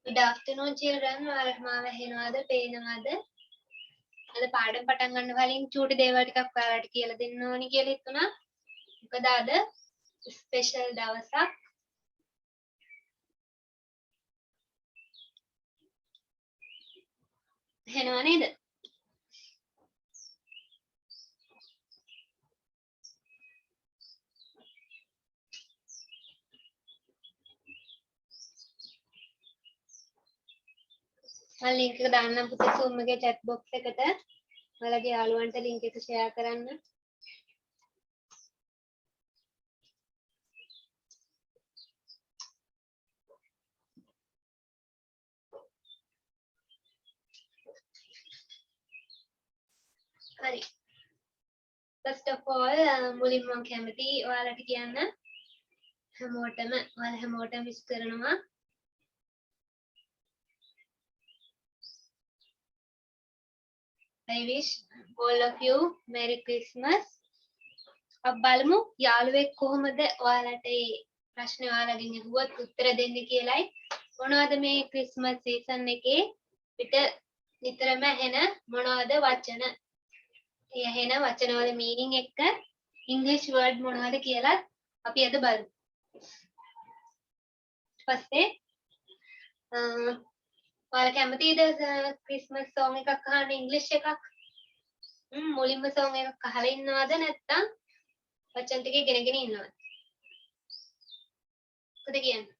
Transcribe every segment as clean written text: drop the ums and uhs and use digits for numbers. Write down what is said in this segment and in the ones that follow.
Good afternoon, children. ඔයාලට මාව ඇහෙනවද? පේනවද? අද පාඩම් පටන් ගන්න කලින් චූටි දේවල් ටිකක් ඔයාලට කියලා දෙන්න ඕනි කියලා හිතුණා. මොකද අද ස්පෙෂල් දවසක්. ඇහෙනව නේද? මම link එක දාන්නම් පුතේ Zoom එකේ chat box එකට. ඔයාලගේ යාළුවන්ට link එක share කරන්න. හරි. First of all මුලින්ම මම කැමති ඔයාලට කියන්න ඔයාලා හැමෝටම wish කරනවා. I wish all of you Merry Christmas. අපි බලමු යාළුවෙක් කොහොමද ඔයාලට මේ ප්‍රශ්නේ ඔයාලගෙන් අහුවත් උත්තර දෙන්න කියලායි. මොනවද මේ ක්‍රිස්මස් සීසන් එකේ පිට නිතරම ඇහෙන මොනවද වචන? ඒ ඇහෙන වචන වල මීනින් එක්ක ඉංග්‍රීසි වර්ඩ් මොනවද කියලා අපි අද බලමු. පස්සේ ඔයාලා කැමතිද ක්‍රිස්මස් සෝං එකක් අහන්න ඉංග්‍රීසි එකක්? මුලින්ම සෝං එකක් අහලා ඉන්නවද නැත්නම් වචන ටික ඉගෙනගෙන ඉන්නවද? මොකද කියන්නේ?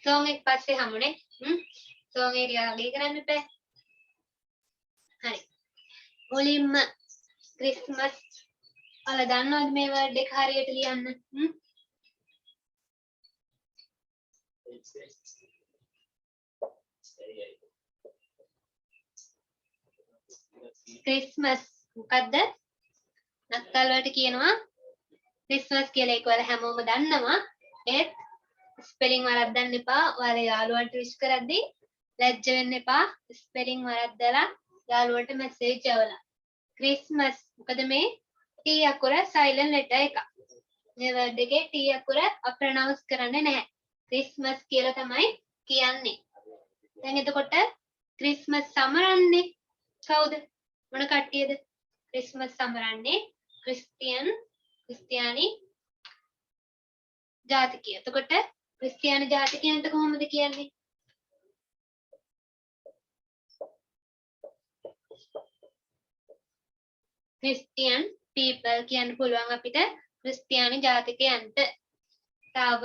සෝං එක පස්සේ හමුනේ. සෝං එක ටික කරන්න එපා. හරි. මුලින්ම ක්‍රිස්මස් ඔයාලා දන්නවද මේ වර්ඩ් එක හරියට ලියන්න? ක්‍රිස්මස් මොකද්ද? නත්තල් වලට කියනවා ක්‍රිස්මස් කියලා. ඒක ඔයාලා හැමෝම දන්නවා. ඒත් ස්පෙලිං වරද්දන්න එපා. ඔයාලා යාළුවන්ට විශ් කරද්දී ලැජ්ජ වෙන්න එපා. ස්පෙලිං වරද්දලා යාළුවන්ට මැසේජ් යවලා. ක්‍රිස්මස් මොකද මේ T අකුර සයිලන්ට් ලෙටර් එක. මේ වර්ඩ් එකේ T අකුර අප්‍රොනවුන්ස් කරන්නේ නැහැ. ක්‍රිස්මස් කියලා තමයි කියන්නේ. දැන් එතකොට ක්‍රිස්මස් සමරන්නේ කවුද? මොන කට්ටියද? ක්‍රිස්මස් සමරන්නේ ක්‍රිස්තියානි ජාතිකයෝ. එතකොට ක්‍රිස්තියානි ජාතිකයන්ට කොහොමද කියන්නේ? ක්‍රිස්තියන් people කියන්න පුළුවන් අපිට ක්‍රිස්තියානි ජාතිකයන්ට. තව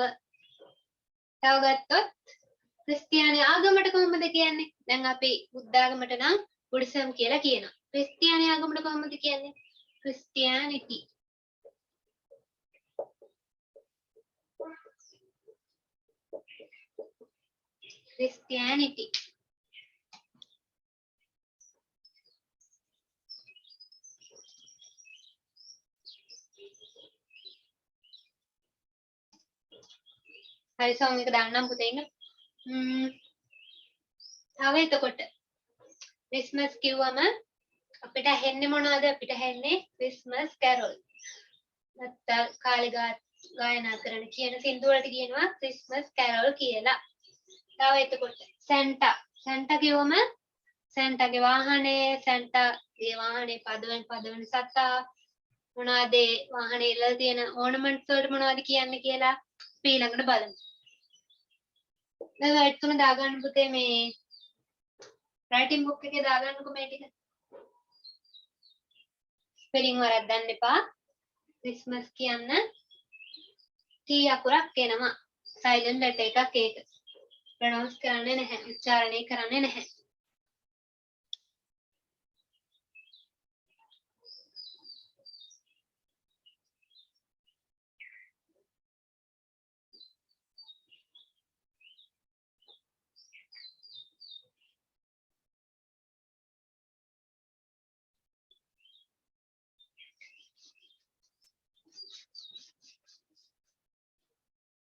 ගත්තොත් ක්‍රිස්තියානි ආගමට කොහොමද කියන්නේ? දැන් අපි බුද්ධ ආගමට නම් බුද්දසම් කියලා කියනවා. ක්‍රිස්තියානි ආගමට කොහොමද කියන්නේ? ක්‍රිස්තියානිටි. ක්‍රිස්තියානිටි. හරි සෝං එක දාන්නම් පුතේ ඉන්න. තව එතකොට ක්‍රිස්මස් කිව්වම අපිට ඇහෙන්නේ මොනවද? අපිට ඇහෙන්නේ ක්‍රිස්මස් කැරොල්. නැත්නම් කාලේ ගායනා කරන කියන සින්දු වලට කියනවා ක්‍රිස්මස් කැරොල් කියලා. තව එතකොට සැන්ටා කිව්වම සැන්ටාගේ වාහනේ පදවන සතා මොනවද වාහනේ ඉල්ලලා තියෙන ඕනමන්ට්ස් වලට මොනවද කියන්නේ කියලා අපි ඊළඟට බලමු. දැන් වර්ඩ් තුන දාගන්න පුතේ මේ රයිටින් බුක් එකේ දාගන්නකො මේ ටික. ස්පෙලිං වරද්දන්න එපා. ක්‍රිස්මස් කියන්න T අකුරක් එනවා. සයිලන්ට් ලෙටර් එකක් ඒක. ප්‍රොනවුන්ස් කරන්නේ නැහැ. උච්චාරණය කරන්නේ නැහැ.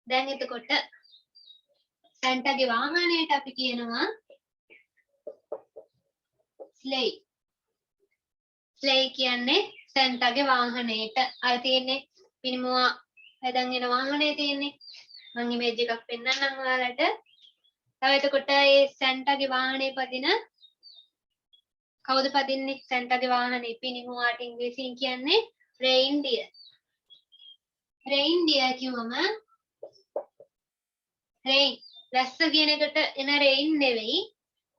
දැන් එතකොට සැන්ටාගේ වාහනයට අපි කියනවා ස්ලෙයි. ස්ලෙයි කියන්නේ සැන්ටාගේ වාහනේට අර තියෙන්නේ මිනිමුවා හැදන් එන වාහනේ තියෙන්නේ මම ඉමේජ් එකක් පෙන්නන්නම් ඔයාලට. තව එතකොට ඒ සැන්ටාගේ වාහනේ පදින කවුද පදින්නේ? සැන්ටාගේ වාහනේ පිනිමුවාට ඉංග්‍රීසියෙන් කියන්නේ රේන්ඩියර්. රේන්ඩියර් කිව්වම රේන් වැස්ස කියන එකට එන රේන් නෙවෙයි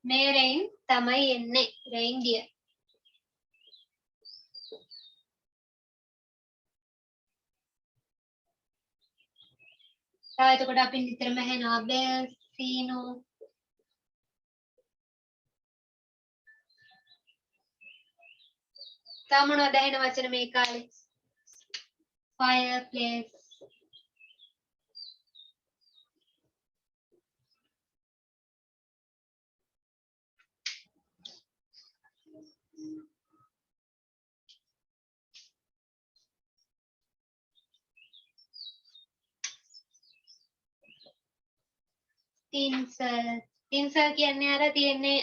මේ රේන් තමයි එන්නේ රේන්ඩියර්. තව එතකොට අපි නිතරම ඇහෙනවා බෙල් සීනෝ තව මොනවද ඇහෙන වචන මේ කාලේ? fireplace තින්සල් කියන්නේ අර තියෙන්නේ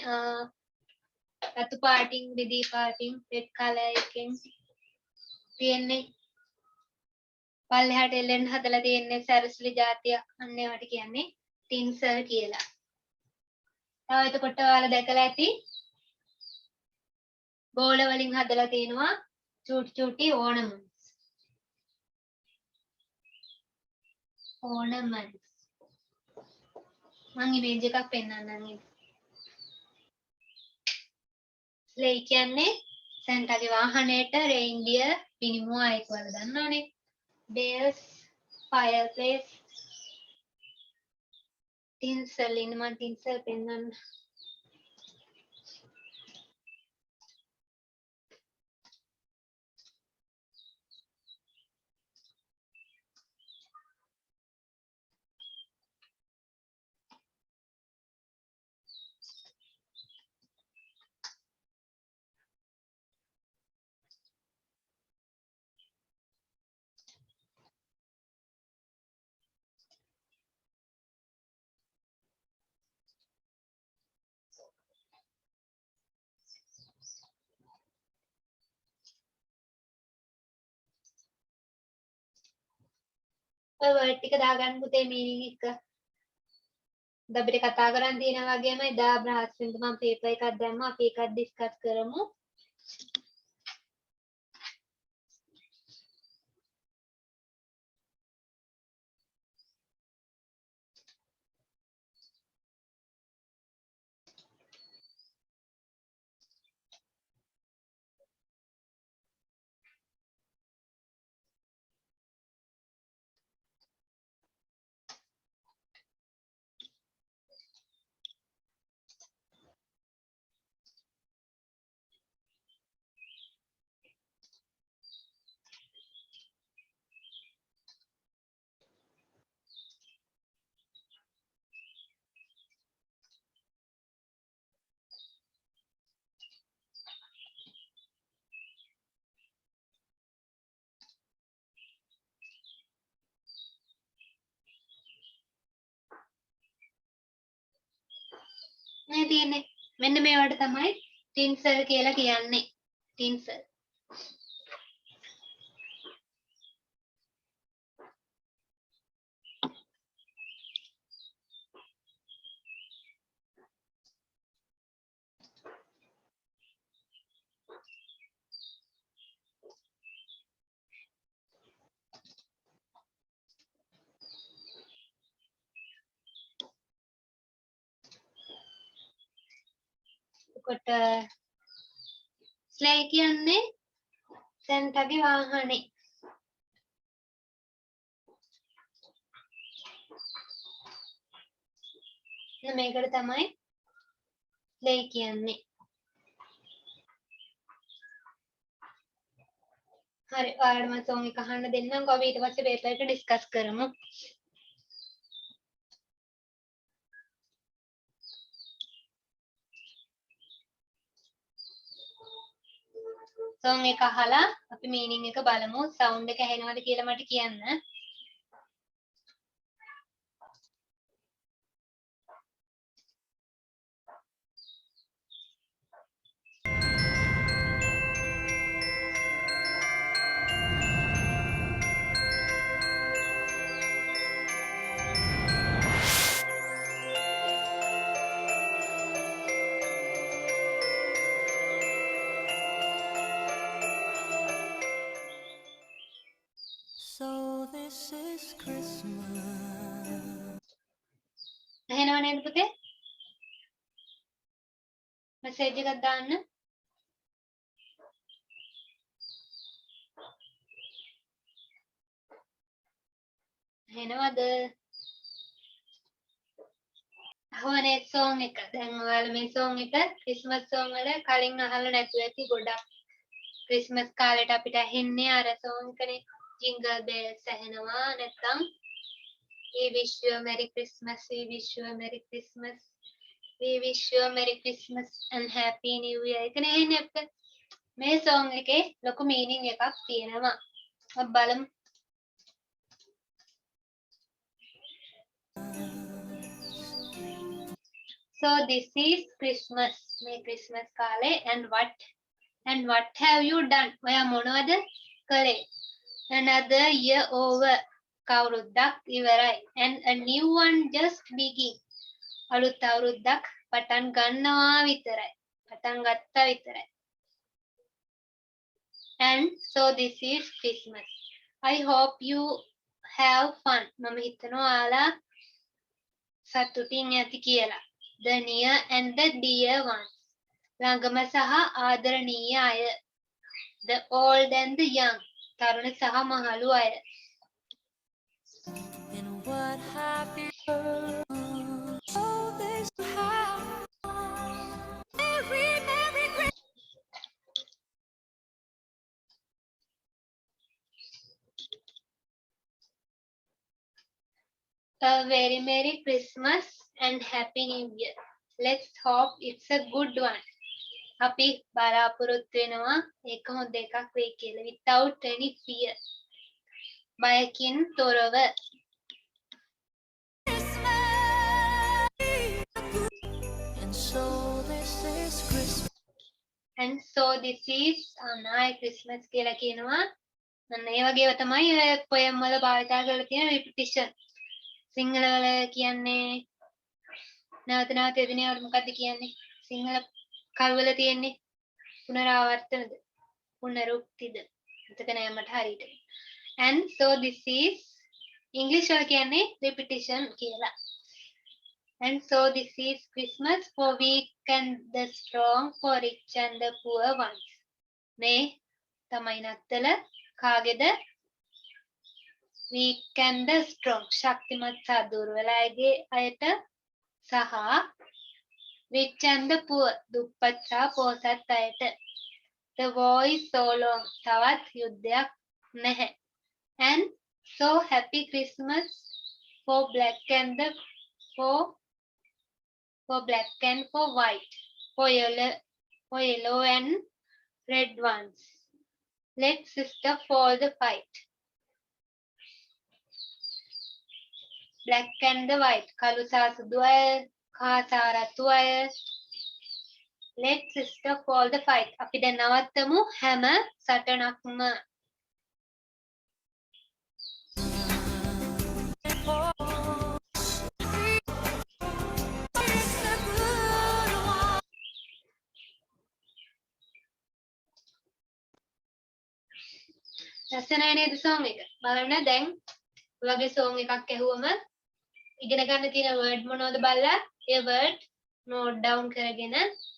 රතු පාටින් රිදී පාටින් රෙඩ් කලර් එකෙන් තියෙන්නේ පල්ලෙහාට එල්ලෙන්න හදලා තියෙන්නේ සැරසිලි జాතියක් අන්න ඒවට කියන්නේ තින්සල් කියලා. තව එතකොට ඔයාලා දැකලා ඇති බෝල වලින් හදලා තියෙනවා චූටි චූටි ඕනමන්ට්ස් මම ඉමේජ් එකක් පෙන්නන්නම්. ස්ලෙයි කියන්නේ සැන්ටාගේ වාහනේට රේන්ඩියර් පිනිමුවා ඒක වල දන්නවනේ. bells fireplace tinsel ඉන්න මම tinsel පෙන්නන්න. ඔය වර්ඩ් ටික දාගන්න පුතේ මීනින් එක. අපිට කතා කරන් තියෙන වගේම එදා බ්‍රහස්පතින්ද මම පේපර් එකක් දැම්මා අපි එකක් ඩිස්කස් කරමු. මේ තියෙන්නේ මෙන්න මේවට තමයි ටින්සල් කියලා කියන්නේ. ටින්සල් කොට ස්ලෙයි කියන්නේ සැන්ටාගේ වාහනේ. මේකට තමයි ස්ලෙයි කියන්නේ. හරි ඔයාලට මම සෝන් එක අහන්න දෙන්නම්. අපි ඊට පස්සේ පේපර් එක ඩිස්කස් කරමු. සෝන් එක අහලා අපි මීනින් එක බලමු. සවුන්ඩ් එක ඇහෙනවද කියලා මට කියන්න. නේද පුතේ? මැසේජ් එකක් දාන්න. එනවද? අහවනේ song එක. දැන් ඔයාලා මේ song එක ක්‍රිස්මස් song වල කලින් අහලා නැතුව ඇති ගොඩක්. ක්‍රිස්මස් කාලේට අපිට ඇහෙන්නේ අර song එකනේ. jingle bells ඇහෙනවා නැත්නම් we wish you a merry christmas, we wish you a merry christmas, we wish you a merry christmas and happy new year. එකනේ ඇහෙන්නේ අපිට. මේ song එකේ ලොකු meaning එකක් තියෙනවා. අපි බලමු. So this is Christmas. May Christmas kale and what have you done? Oya monawada kale? Another year over. Kawruddak iwarai and a new one just begin. Aluth awruddak patan gannawa witarai. Patan gatta witarai. And so this is Christmas. I hope you have fun. Mama hitano ala සතුටින් ඇති කියලා. The near and the dear ones. ළඟම සහ ආදරණීය අය. The old and the young. තරුණ සහ මහලු අය. And what have you A very Merry Christmas and Happy New Year. Let's hope it's a good one. අපි බලාපොරොත්තු වෙනවා ඒක හොඳ එකක් වෙයි කියලා. Without any fear. බයකින් තොරව. And so this is Christmas. And so this is අනායි Christmas කියලා කියනවා. අන්න ඒ වගේව තමයි poem වල භාවිතා කරලා තියෙන repetition. සිංහල වල කියන්නේ නැවත නැවත එදිනෙවට මොකද්ද කියන්නේ? සිංහල කල් වල තියෙන්නේ පුනරාවර්තනද? පුනරුක්තිද? මතක නෑ මට හරියට. And so this is English වල කියන්නේ repetition කියලා. And so this is Christmas for weak and the strong, for rich and the poor ones. මේ තමයි නත්තල කාගේද? weak and the strong. ශක්තිමත් සහ දුර්වල අයට සහ rich and the poor. දුප්පත් සහ පොහොසත් අයට. The war is so long. තවත් යුද්ධයක් නැහැ. And so happy Christmas for black and the for black and for white, for yellow and red ones. Let's stop all the fight. Black and the white. කළු සහ සුදු අය, කහ සහ රතු අය. Let's stop all the fight. අපි දැන් නවත්තමු හැම සටනක්ම. ලස්සනයි නේද song එක? බලන්න දැන් ඔයගේ song එකක් ඇහුවම ඉගෙන ගන්න තියෙන word මොනවද බලලා ඒ word note down කරගෙන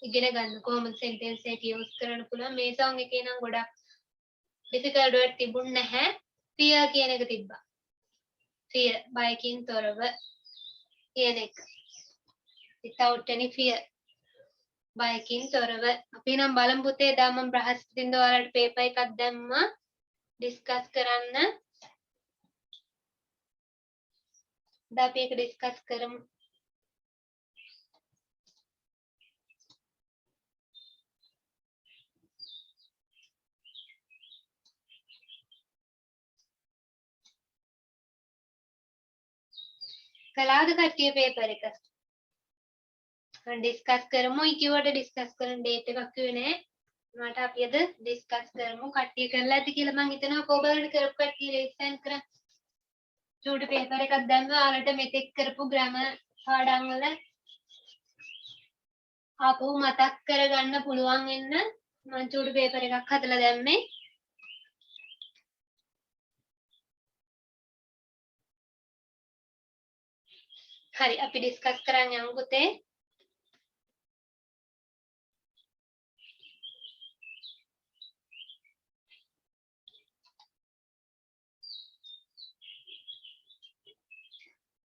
ඉගෙන ගන්න කොහොමද sentence එක use කරන්න පුළුවන්. මේ song එකේ නම් ගොඩක් difficult word තිබුණ නැහැ. fear කියන එක තිබ්බා. fear බයකින් තොරව කියන එක. without any fear. බයකින් තොරව. අපි නම් බලමු පුතේ දා මම බ්‍රහස්පතින්ද ඔයාලට paper එකක් දැම්මා. discuss කරන්න. दा අපි ඒක discuss කරමු. කලාවද කට්ටිය paper එක? discuss කරමු. ඊකියවට discuss කරන date එකක් කිව්වේ නෑ. මට අපි අද discuss කරමු. කට්ටිය කරලා ඇති කියලා මං හිතනවා. කොබලට කරපු කට්ටිය listen කරන් චූටි paper එකක් දැම්මා. ඔයාලට මෙතෙක් කරපු grammar පාඩම් වල ආපහු මතක් කරගන්න පුළුවන් වෙන්න මං චූටි paper එකක් හදලා දැම්මේ. හරි අපි ඩිස්කස් කරන්න යමු පුතේ.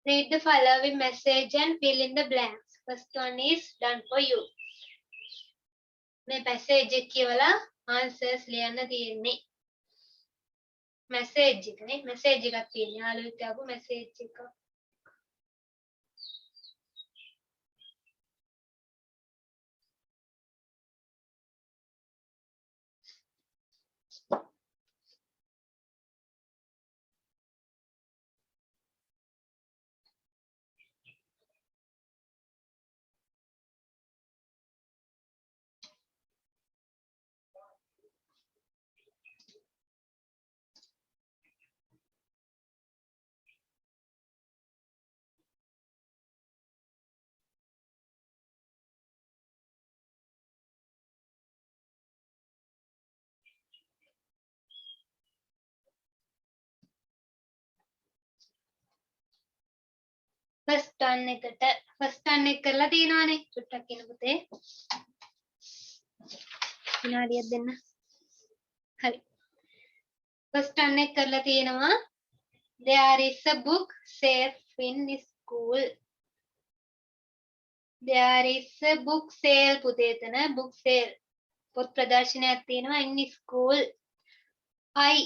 Read the following message and fill in the blanks. First one is done for you. මේ message එක කියවලා answers ලියන්න තියෙන්නේ. message එකනේ message එකක් තියෙනවා. යාළුවෙක් ආපු message එක. first one එකට first one එක කරලා තියෙනවානේ චුට්ටක් කියන පුතේ විනාඩියක් දෙන්න හරි first one එක කරලා තියෙනවා there is a book safe in school there is a book sale පුතේ එතන book sale පොත් ප්‍රදර්ශනයක් තියෙනවා in school I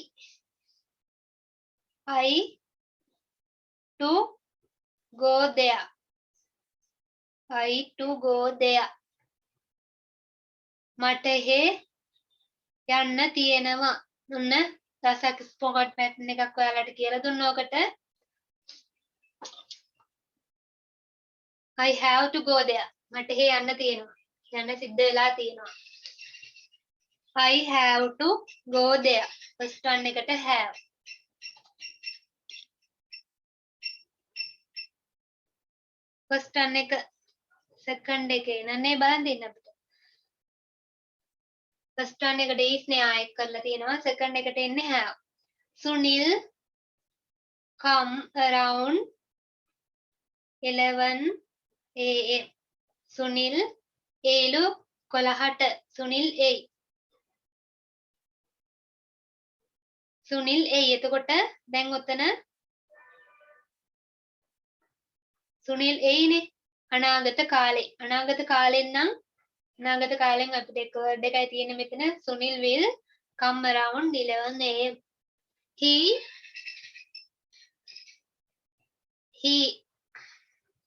to go there I to go there මට එහෙ යන්න තියෙනවා ඔන්න දසක් ස්පොකට් පැටර්න් එකක් ඔයාලට කියලා දුන්න ඔකට I have to go there මට එහෙ යන්න තියෙනවා යන්න සිද්ධ වෙලා තියෙනවා I have to go there first one එකට have first one එක second එකේ නන්නේ බලන් දෙන්න අපිට first one එකට is නේ ආයෙත් කරලා තියෙනවා second එකට එන්නේ have Sunil come around 11 am Sunil ඒලු 11ට Sunil එයි Sunil එයි එතකොට දැන් ඔතන Sunil එයිනේ අනාගත කාලෙන් නම් අනාගත කාලෙන් අපිට එක වර්ඩ් එකයි තියෙන්නේ මෙතන Sunil will come around 11 am he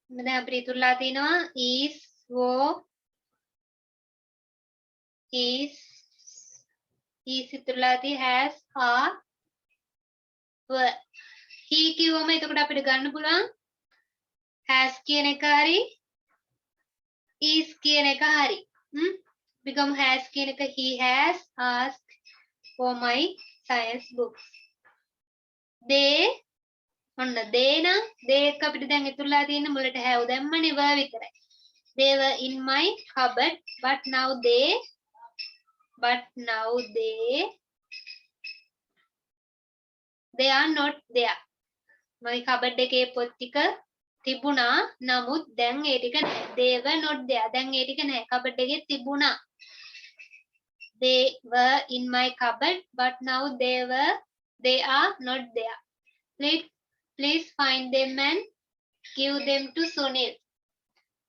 දැන් අපිට ඉතුරුලා තියෙනවා is ඉතුරුලා තියෙන්නේ has are were he කිව්වම එතකොට අපිට ගන්න පුළුවන් has කියන එක හරි is කියන එක හරි become has කියන එක he has asked for my science books they ඔන්න they නම් they එක අපිට දැන් ඉතුරුලා තියෙන්නේ මුලට have දැම්මනේ were විතරයි they were in my cupboard but now they are not there මගේ cupboard එකේ පොත් ටික තිබුණා නමුත් දැන් ඒ ටික නැහැ they were not there දැන් ඒ ටික නැහැ cupboard එකේ තිබුණා they were in my cupboard but now they are not there please find them and give them to Sunil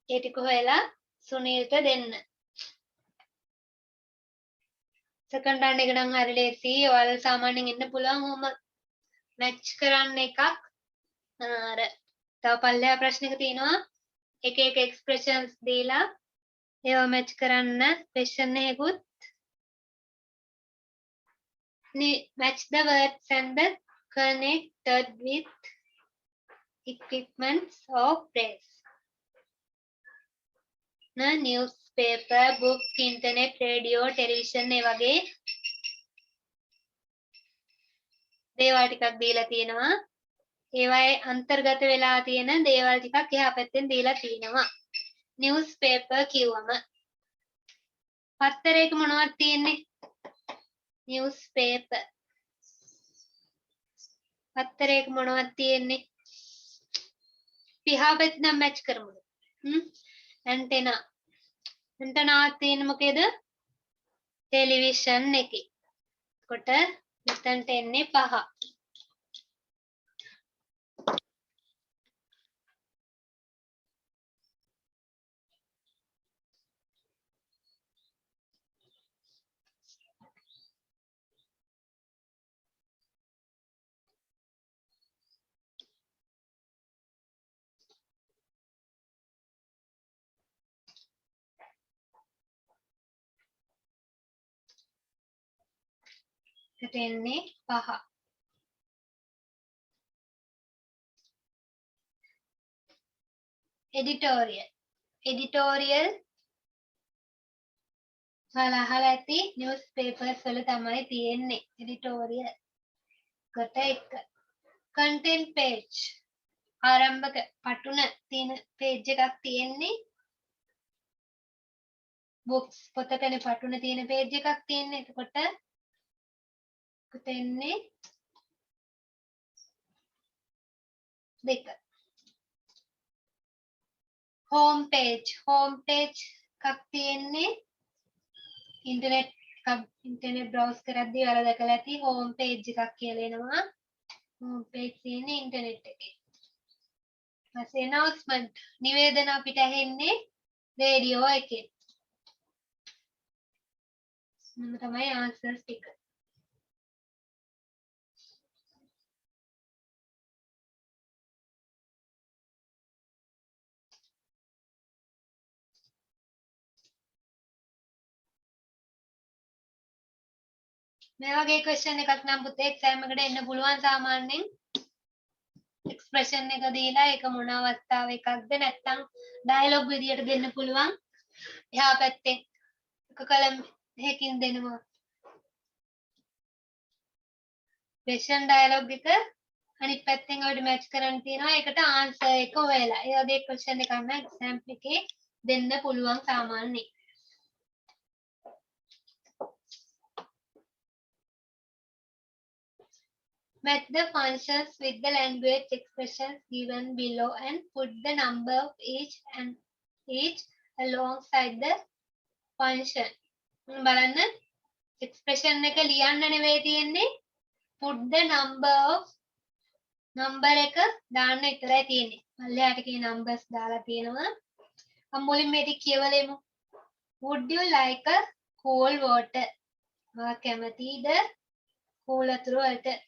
ඒ ටික හොයලා සුනිල්ට දෙන්න second round එක නම් හරි ලේසි ඔයාලා සාමාන්‍යයෙන් එන්න පුළුවන් ඔහොම මැච් කරන්න එකක් අර තව පල්ලෙහා ප්‍රශ්නක තියෙනවා එක එක එක්ස්ප්‍රෙෂන්ස් දීලා ඒව මැච් කරන්න ක්වෙස්චන් එකකුත් match the words and the connected with equipments of praise newspaper book internet radio television ඒ වගේ දේවල් ටිකක් දීලා තියෙනවා ඒවායේ අන්තර්ගත වෙලා තියෙන දේවල් ටිකක් එහා පැත්තෙන් දීලා තියෙනවා newspaper කිව්වම පත්තරයක මොනවද තියෙන්නේ newspaper පත්තරයක මොනවද තියෙන්නේ පිහාවෙත් නම් මැච් කරමුද ඇන්ටෙනා ඇන්ටනා තියෙන මොකේද ටෙලිවිෂන් එකේ කොට මෙතනට එන්නේ 5 එතට එන්නේ 5 එඩිටෝරියල් ඔයාලා අහලා ඇති නිවුස් පේපර්ස් වල තමයි තියෙන්නේ එඩිටෝරියල් කොට 1 කන්ටෙන්ට් පේජ් ආරම්භක පටුන තියෙන පේජ් එකක් තියෙන්නේ බොක්ස් පොතකනේ පටුන තියෙන පේජ් එකක් තියෙන්නේ එතකොට එන්නේ 2 හෝම් පේජ් එකක් තියෙන්නේ ඉන්ටර්නෙට් බ්‍රවුස් කරද්දී ඔයාලා දැකලා ඇති හෝම් පේජ් එකක් කියලා එනවා හෝම් පේජ් තියෙන්නේ ඉන්ටර්නෙට් එකේ ඊපස්සේ announcement නිවේදන අපිට ඇහෙන්නේ රේඩියෝ එකේ මම තමයි answers ටික මේ වගේ ක්වෙස්චන් එකක් නම් පුතේ එක්සෑම් එකට එන්න පුළුවන් සාමාන්‍යයෙන් එක්ස්ප්‍රෙෂන් එක දීලා ඒක මොන අවස්ථාව එකක්ද නැත්නම් ඩයලොග් විදියට දෙන්න පුළුවන් එහා පැත්තේ එක කලම් එකකින් දෙනවා ක්වෙස්චන් ඩයලොග් එක අනිත් පැත්තෙන් අපිට මැච් කරන්න තියෙනවා ඒකට ආන්සර් එක හොයලා ඒ වගේ ක්වෙස්චන් එකක් නම් එක්සෑම් එකේ දෙන්න පුළුවන් සාමාන්‍යයෙන් Match the functions with the language expressions given below and put the number of each alongside the function. බලන්න expression එක ලියන්න නෙවෙයි තියෙන්නේ put the number එක දාන්න විතරයි තියෙන්නේ. මල්ලයට කී numbers දාලා තියෙනවා. අපි මුලින්ම මේක කියවලෙමු. Would you like a cool water? ඔයා කැමතිද cool වතුර වලට?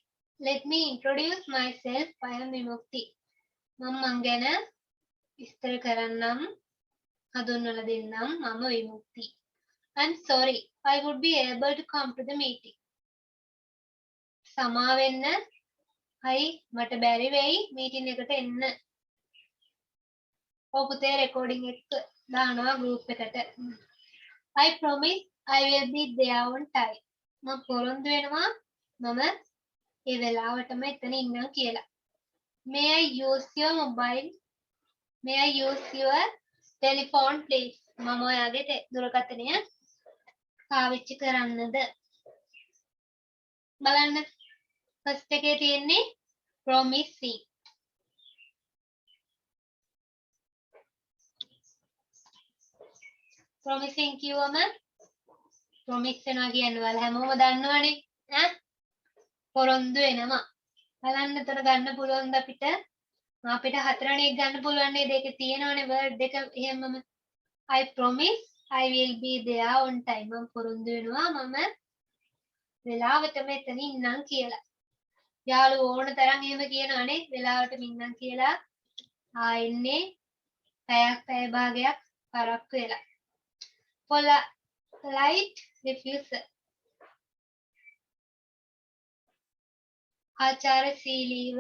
Let me introduce myself. I am Vimukti. මං ගැන විස්තර කරන්නම් හඳුන්වලා දෙන්නම් මම විමුක්ති. I'm sorry. I would be able to come to the meeting. සමා වෙන්න. මට බැරි වෙයි මීටින් එකට එන්න. ඔය පුතේ රෙකෝඩින් එක දානවා group එකට. I promise I will be there on time. මම පොරොන්දු වෙනවා මම ඒ වෙලාවටම එතන ඉන්නවා කියලා. May I use your mobile? May I use your telephone please? මම ඔයාගේ දුරකථනය පාවිච්චි කරන්නද? බලන්න ෆස්ට් එකේ තියෙන්නේ promising. promising කියවම promise වෙනවා කියන්නේ ඔයාලා හැමෝම දන්නවනේ ඈ පොරොන්දු වෙනවා. බලන්න එතන ගන්න පුළුවන්ද අපිට? අපිට හතරවෙනි එක ගන්න පුළුවන් නේද? ඒකේ තියෙනවනේ වර්ඩ් දෙක එහෙමම. I promise I will be there on time. මම පොරොන්දු වෙනවා මම වෙලාවටම එතන ඉන්නම් කියලා. යාළුවෝ ඕන තරම් එහෙම කියනවනේ වෙලාවටම ඉන්නම් කියලා. එන්නේ පැය භාගයක් පරක්කු වෙලා. polite refusal. ආචාරශීලීව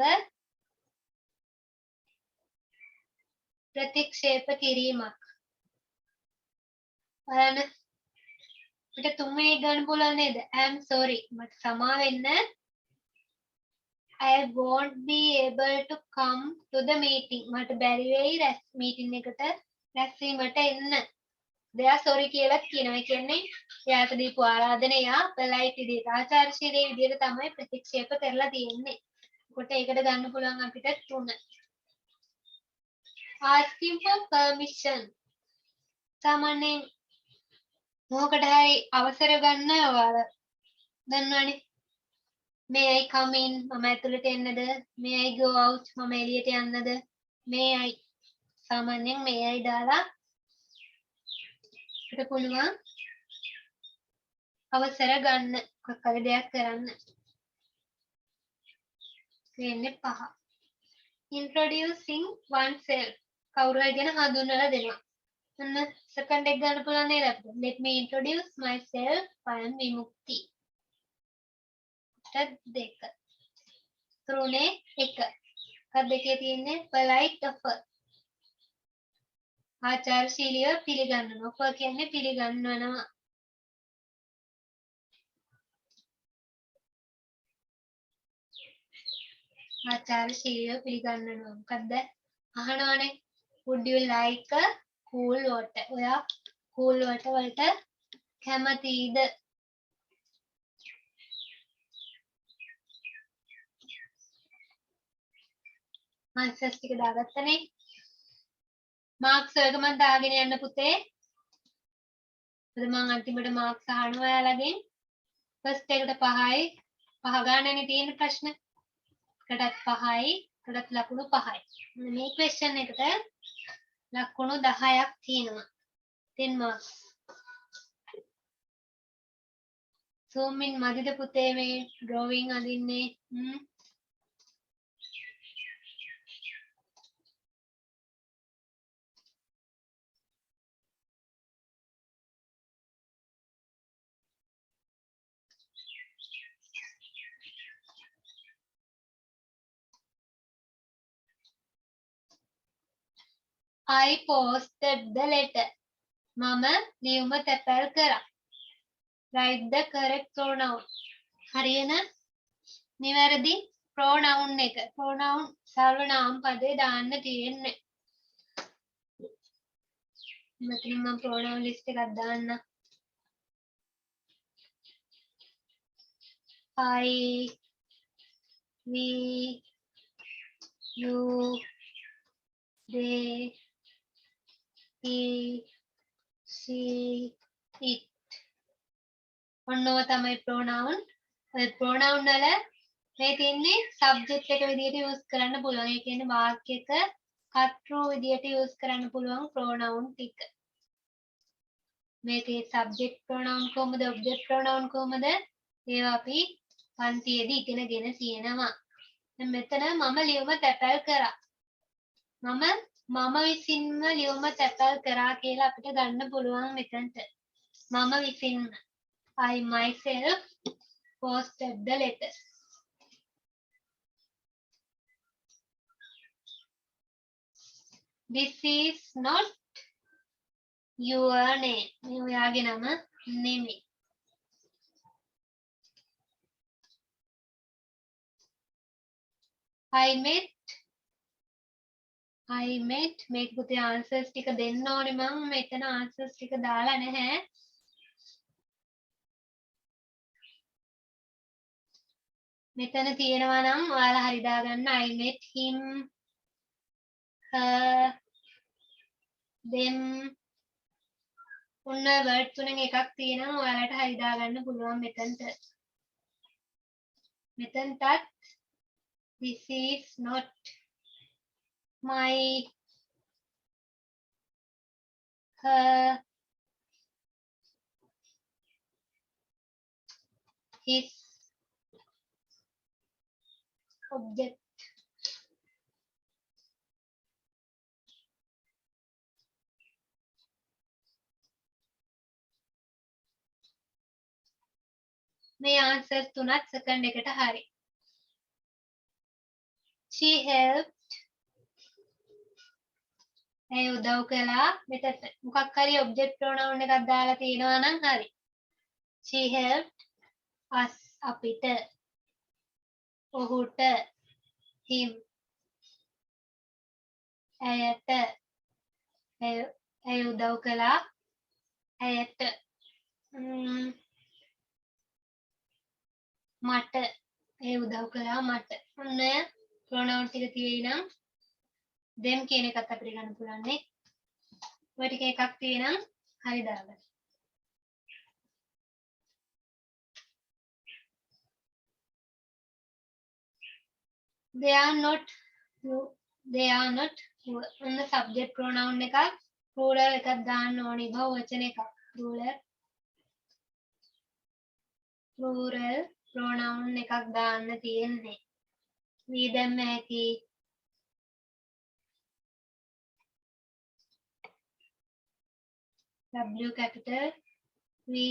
ප්‍රතික්ෂේප කිරීමක්. බලන්න අපිට තුන්වෙනි ගන්න පුළුවන් නේද? I'm sorry. මට සමා වෙන්න. I won't be able to come to the meeting. මට බැරි වෙයි මීටින් එකට රැස්වීමට එන්න. දෙයා sorry කියලා කියනවා. ඒ කියන්නේ එයාට දීපු ආරාධනය polite විදිහට ආචාරශීලී විදිහට තමයි ප්‍රතික්ෂේප කරලා තියෙන්නේ. කොට ඒකට ගන්න පුළුවන් අපිට 3. asking for permission. සාමාන්‍යයෙන් මොකකට හරි අවසර ගන්න ඔයාලා දන්නවනේ. May I come in? මම ඇතුළට එන්නද? May I go out? මම එළියට යන්නද? May I සාමාන්‍යයෙන් may I දාලා අපිට පුළුවන් අවසර ගන්න මොකක් හරි දෙයක් කරන්න. වෙන්නේ 5. Introducing oneself. කවුරු හරි ගැන හඳුන්වලා දෙනවා. අන්න second එක ගන්න පුළුවන් නේද අපිට? Let me introduce myself. I am විමුක්ති. දෙක. තුනේ 1. කඩ දෙකේ තියෙන්නේ polite offer. ආචාරශීලීව පිළිගන්නවා. offer කියන්නේ පිළිගන්වනවා. ආචාරශීලීව පිළිගන්වනවා. මොකද්ද? අහනවනේ. Would you like a cool water? ඔයා cool water වලට කැමතිද? answers ටික දාගත්තනේ. මාක්ස් වලක මම දාගෙන යන්න පුතේ. අද මම අන්තිමට මාක්ස් අහනවා ඔයාලගෙන්. ෆස්ට් එකට 5යි. 5 ගානනේ තියෙන ප්‍රශ්න. එකටත් 5යි. එකටත් ලකුණු 5යි. මේ ක්වෙස්චන් එකට ලකුණු 10ක් තියෙනවා. 10 marks. zoom in මදිද පුතේ මේ drawing අඳින්නේ? I posted the letter. මම ලියුම තැපැල් කරා. Write the correct pronoun. හරියන නිවැරදි pronoun එක. pronoun සර්වනාම පදේ දාන්න තියෙන්නේ. මෙතන මම pronoun list එකක් දාන්න. I, we, you, they, he, she, it. ඔන්නව තමයි pronoun. ඔය pronoun වල මේ තියෙන්නේ subject එක විදිහට use කරන්න පුළුවන්. ඒ කියන්නේ වාක්‍යයක කර්තෘ විදිහට use කරන්න පුළුවන් pronoun ටික. මේකේ subject pronoun කොහමද, object pronoun කොහමද? ඒවා අපි පන්තියේදී ඉගෙනගෙන තියෙනවා. දැන් මෙතන මම ලියුම තැපැල් කරා. මම විසින්ම ලියුම තැපැල් කරා කියලා අපිට ගන්න පුළුවන් මෙතනට. මම විසින්ම. I myself posted the letter. This is not your name. මේ ඔයාගේ නම නෙමෙයි. I met මේක පුතේ answers ටික දෙන්න ඕනේ මම මෙතන answers ටික දාලා නැහැ. මෙතන තියෙනවා නම් ඔයාලා හරි දාගන්න. I met him, her, them. ඔන්න word තුනෙන් එකක් තියෙනවා ඔයාලට හරි දාගන්න පුළුවන් මෙතනට. මෙතනටත් this is not my, her, his object. මේ answers තුනත් second එකට හරි. She helped. ඒ උදව් කළා. මෙතන මොකක් හරි object pronoun එකක් දාලා තියෙනවා නම් හරි. She helped us අපිට. ඔහුට. him. ඇයට. ඇය උදව් කළා. ඇයට. මට. ඒ උදව් කළා මට. ඔන්න pronoun ටික තියෙයි නම් them කියන එකත් අපිට ගන්න පුළුවන් නේ. ඔය ටික එකක් තියෙනම් හරි දාගන්න. they are not on the subject pronoun එකක් plural එකක් දාන්න ඕනි බහුවචන එකක් plural pronoun එකක් දාන්න තියෙන්නේ. we them හැකි W capital we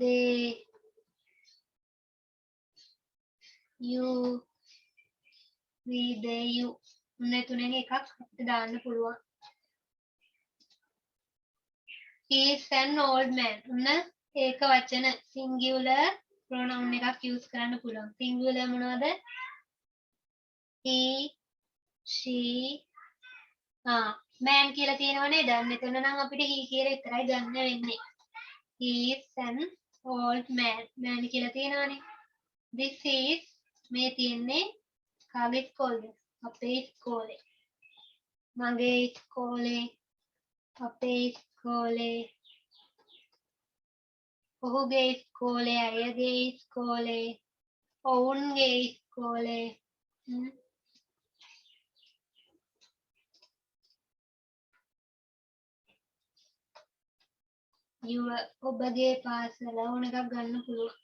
they you we they you ඔන්න තුනෙන් එකක් අපිට දාන්න පුළුවන්. he is an old man ඔන්න ඒක වචන singular pronoun එකක් use කරන්න පුළුවන්. singular මොනවද? he she man කියලා තියෙනවනේ දැන් මෙතන නම් අපිට he කියලා විතරයි ගන්න වෙන්නේ. he is an old man කියලා තියෙනවනේ. this is මේ තියෙන්නේ කාගේ ඉස්කෝලේ? අපේ ඉස්කෝලේ. මගේ ඉස්කෝලේ. අපේ ඉස්කෝලේ. ඔහුගේ ඉස්කෝලේ. අයගේ ඉස්කෝලේ. ඔවුන්ගේ ඉස්කෝලේ. your ඔබගේ පාසල ඕන එකක් ගන්න පුළුවන්.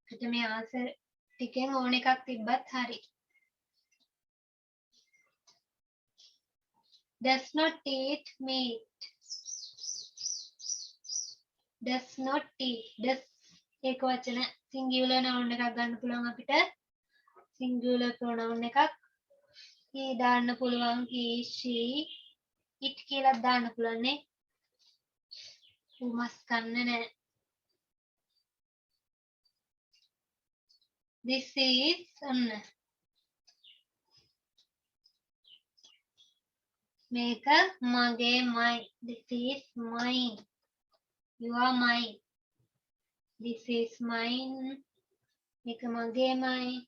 අපිට මේ ආන්සර් ටිකෙන් ඕන එකක් තිබ්බත් හරි. does not eat meat. does not eat. does ඒක වචන singular noun එකක් ගන්න පුළුවන් අපිට. singular pronoun එකක්. he දාන්න පුළුවන් he she it කියලා දාන්න පුළුවන් නේ. මස් කන්න නෑ. this is මේක මගේ mine. this is mine. you are mine. this is mine. මේක මගේ mine.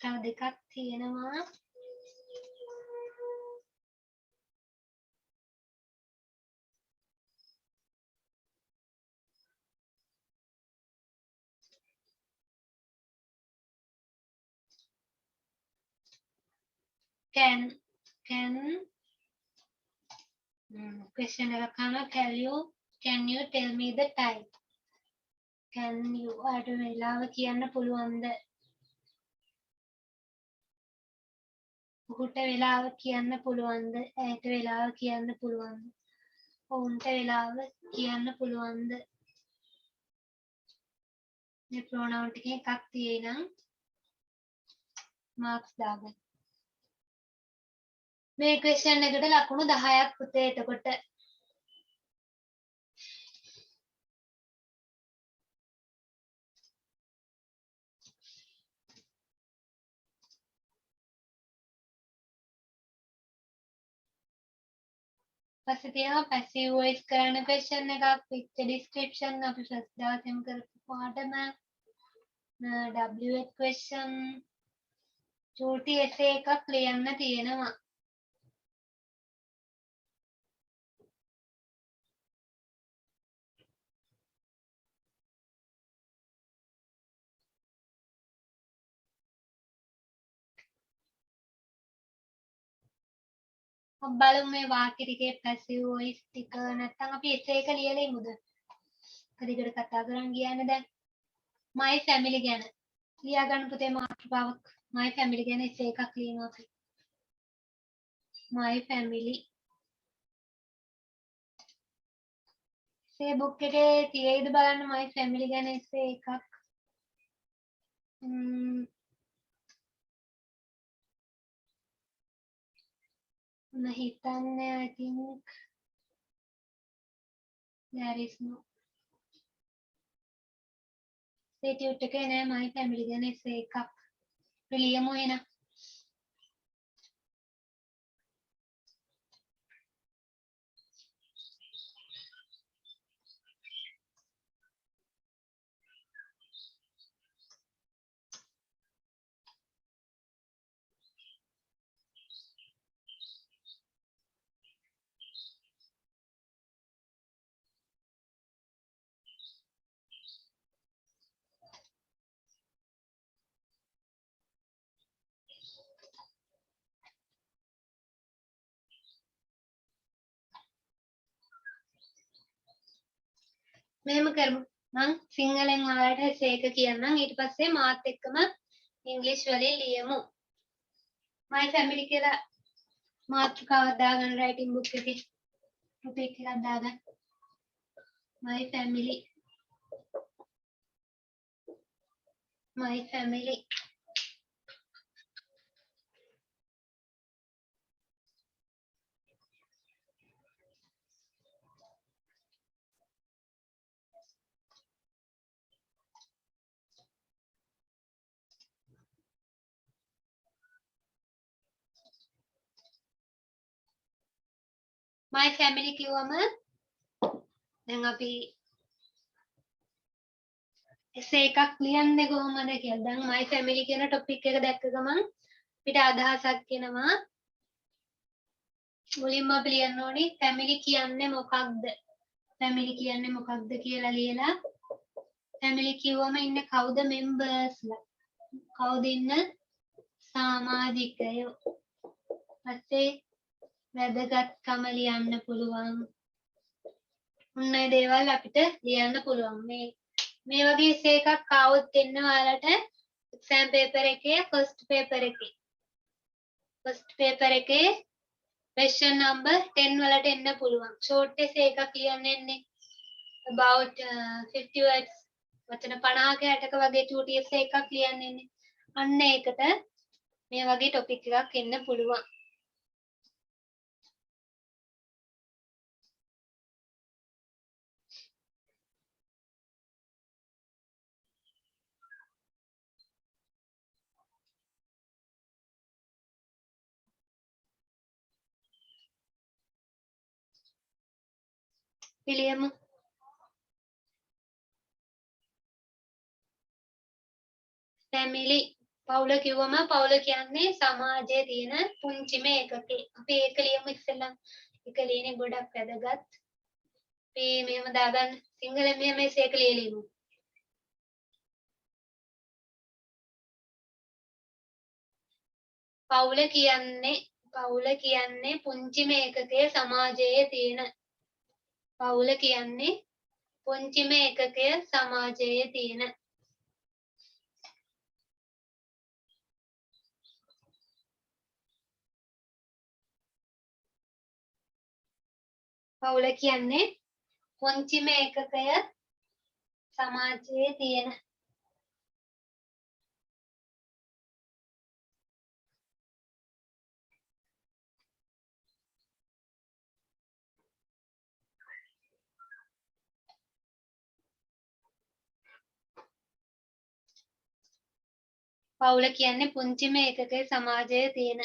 තව දෙකක් තියෙනවා. can question එකක් අහනවා can you tell me the time? can you අට වෙලාව කියන්න පුළුවන්ද? ඔහුට වෙලාව කියන්න පුළුවන්ද? ඇයට වෙලාව කියන්න පුළුවන්ද? ඔවුන්ට වෙලාව කියන්න පුළුවන්ද? මේ pronoun ටිකෙන් එකක් තියෙයි නම් marks දාගන්න. මේ question එකට ලකුණු 10ක් පුතේ එතකොට. පස්සේ තියෙනවා passive voice කරන question එකක් picture description අපි first දවසේම කරපු පාඩම WH question චූටි essay එකක් ලියන්න තියෙනවා. අපි බලමු මේ වාක්‍ය ටිකේ passive voice ටික නැත්නම් අපි essay එක ලියලා ඉමුද? කදිකට කතා කරන් ගියානේ දැන්. my family ගැන ලියා ගන්න පුතේ මාතෘකාවක්. my family ගැන essay එකක් ලියනවා අපි. my family essay book එකේ තියෙයිද බලන්න my family ගැන essay එකක්. හිතන්නේ I think there is no. ස්ටේටියුට් එකේ නෑ my family ගැන essay එකක්. අපි ලියමු එහෙනම්. මෙහෙම කරමු. මං සිංහලෙන් ඔයාලට essay එක කියන්නම්. ඊට පස්සේ මාත් එක්කම ඉංග්‍රීසි වලින් ලියමු. my family කියලා මාතෘකාවක් දාගන්න writing book එකේ. topic එකක් දාගන්න. my family. my family. my family කිව්වම දැන් අපි essay එකක් ලියන්නේ කොහොමද කියලා. දැන් my family කියන topic එක දැක්ක ගමන් අපිට අදහසක් එනවා. මුලින්ම අපි ලියන්න ඕනි family කියන්නේ මොකක්ද? family කියන්නේ මොකක්ද කියලා ලියලා family කිව්වම ඉන්නේ කවුද members කවුද ඉන්න සමාජිකයෝ. ඊපස්සේ වැදගත්කම ලියන්න පුළුවන්. ඔන්න ඒ දේවල් අපිට ලියන්න පුළුවන්. මේ වගේ essay එකක් ආවොත් එන්න ඔයාලට exam paper එකේ first paper එකේ question number 10 වලට එන්න පුළුවන්. short essay එකක් ලියන්න එන්නේ about 50 words වචන 50ක 60ක වගේ චූටි essay එකක් ලියන්න එන්නේ. අන්න ඒකට මේ වගේ topic එකක් එන්න පුළුවන්. පිළියමු. family පවුල කිව්වම පවුල කියන්නේ සමාජයේ තියෙන පුංචිම ඒකකේ. අපි ඒක ලියමු ඉස්සෙල්ලා. ඒක ලියන්නේ ගොඩක් වැදගත්. අපි මෙහෙම දාගන්න සිංහලෙන් මෙහෙම ඒක ලියලිමු. පවුල කියන්නේ පුංචිම ඒකකයේ සමාජයේ තියෙන. පවුල කියන්නේ පුංචිම ඒකකය සමාජයේ තියෙන. පවුල කියන්නේ පුංචිම ඒකකය සමාජයේ තියෙන. පවුල කියන්නේ පුංචිම ඒකකය සමාජයේ තියෙන.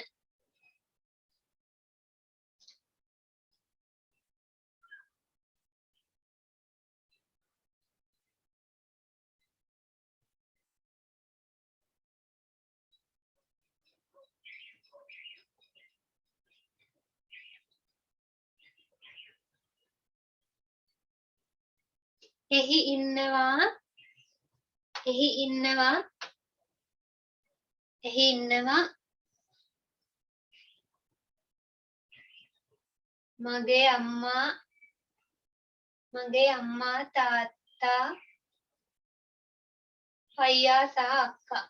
එහි ඉන්නවා මගේ අම්මා තාත්තා අයියා සහ අක්කා.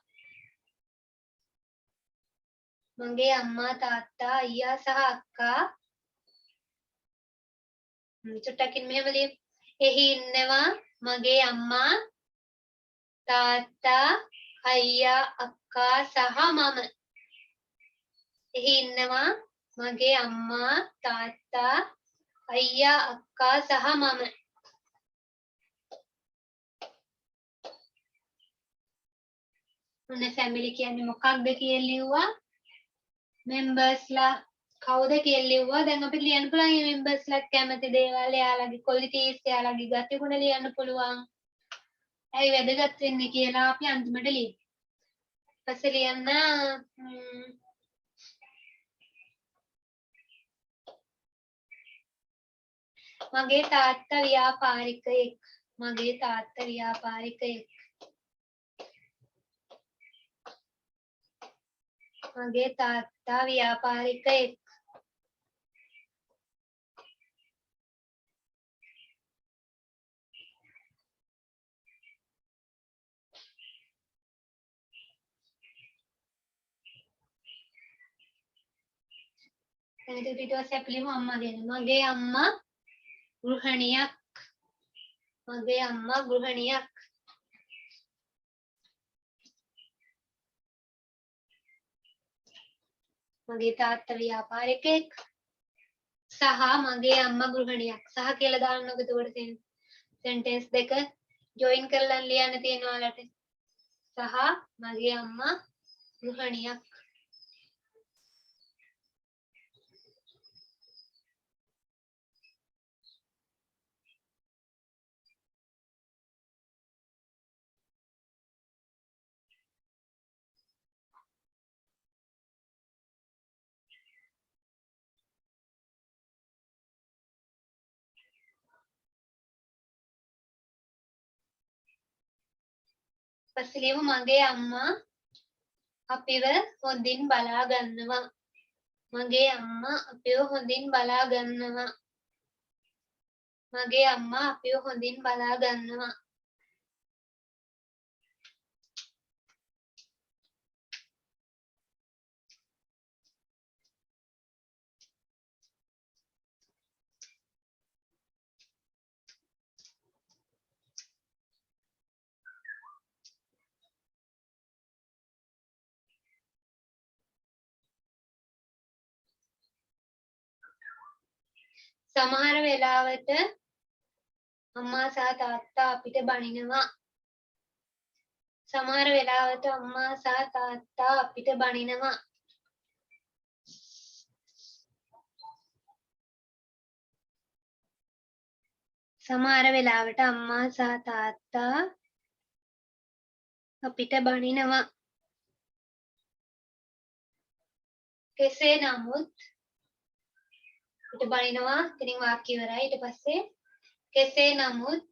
මගේ අම්මා තාත්තා අයියා සහ අක්කා. චුට්ටකින් මෙහෙම ලියමු. එහි ඉන්නවා මගේ අම්මා තාත්තා අයියා අක්කා සහ මම. එහි ඉන්නවා මගේ අම්මා තාත්තා අයියා අක්කා සහ මම. ඔන්න ෆැමිලි කියන්නේ මොකක්ද කියලා ලිව්වා. මෙම්බර්ස්ලා කවුද කියලා ලිව්වා. දැන් අපිට ලියන්න පුළුවන් මේ මෙම්බර්ස්ලාට කැමති දේවල්, එයාලගේ ක්වොලිටිස්, එයාලගේ ගතිගුණ ලියන්න පුළුවන්. ඇයි වැදගත් වෙන්නේ කියලා අපි අන්තිමට ලියමු. ඊපස්සේ ලියන්න මගේ තාත්තා ව්‍යාපාරිකයෙක්. මගේ තාත්තා ව්‍යාපාරිකයෙක්. මගේ තාත්තා ව්‍යාපාරිකයෙක්. එතකොට ඊට පස්සේ අපි ලියමු අම්මා ගැන. මගේ අම්මා ගෘහණියක්. මගේ අම්මා ගෘහණියක්. මගේ තාත්තා ව්‍යාපාරිකයෙක්. සහ මගේ අම්මා ගෘහණියක්. සහ කියලා දාන්නකො එතකොට සෙන්ටෙන්ස් දෙක ජොයින් කරලා ලියන්න තියෙනවා ඔයාලට. සහ මගේ අම්මා ගෘහණියක්. පස්සේ ලියමු මගේ අම්මා අපිව හොඳින් බලා ගන්නවා. මගේ අම්මා අපිව හොඳින් බලා ගන්නවා. මගේ අම්මා අපිව හොඳින් බලා ගන්නවා. සමහර වෙලාවට අම්මා සහ තාත්තා අපිට බනිනවා. සමහර වෙලාවට අම්මා සහ තාත්තා අපිට බනිනවා. සමහර වෙලාවට අම්මා සහ තාත්තා අපිට බනිනවා. කෙසේ නමුත් අපිට බනිනවා. ඉතින් වාක්‍ය ඉවරයි. ඊට පස්සේ කෙසේ නමුත්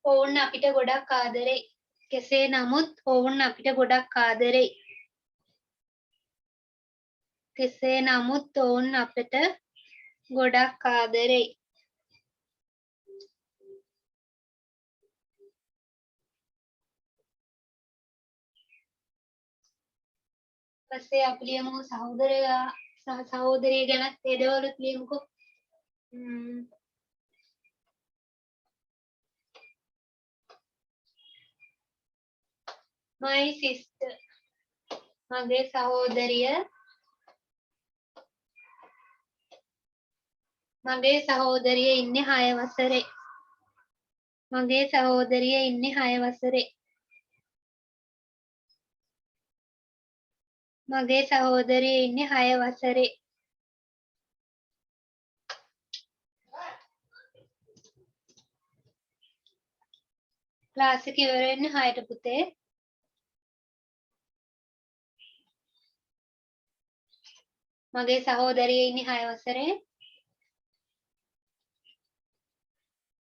ඔවුන් අපිට ගොඩක් ආදරෙයි. කෙසේ නමුත් ඔවුන් අපිට ගොඩක් ආදරෙයි. කෙසේ නමුත් ඔවුන් අපිට ගොඩක් ආදරෙයි. පස්සේ අපි ලියමු සහෝදරයා සහ සහෝදරිය ගැනත් ඒ දේවලුත් ලියමුකෝ. my sister මගේ සහෝදරිය ඉන්නේ 6 වසරේ. මගේ සහෝදරිය ඉන්නේ 6 වසරේ. මගේ සහෝදරිය ඉන්නේ 6 වසරේ. ක්ලාස් එක ඉවර වෙන්නේ 6ට පුතේ. මගේ සහෝදරිය ඉන්නේ 6 වසරේ.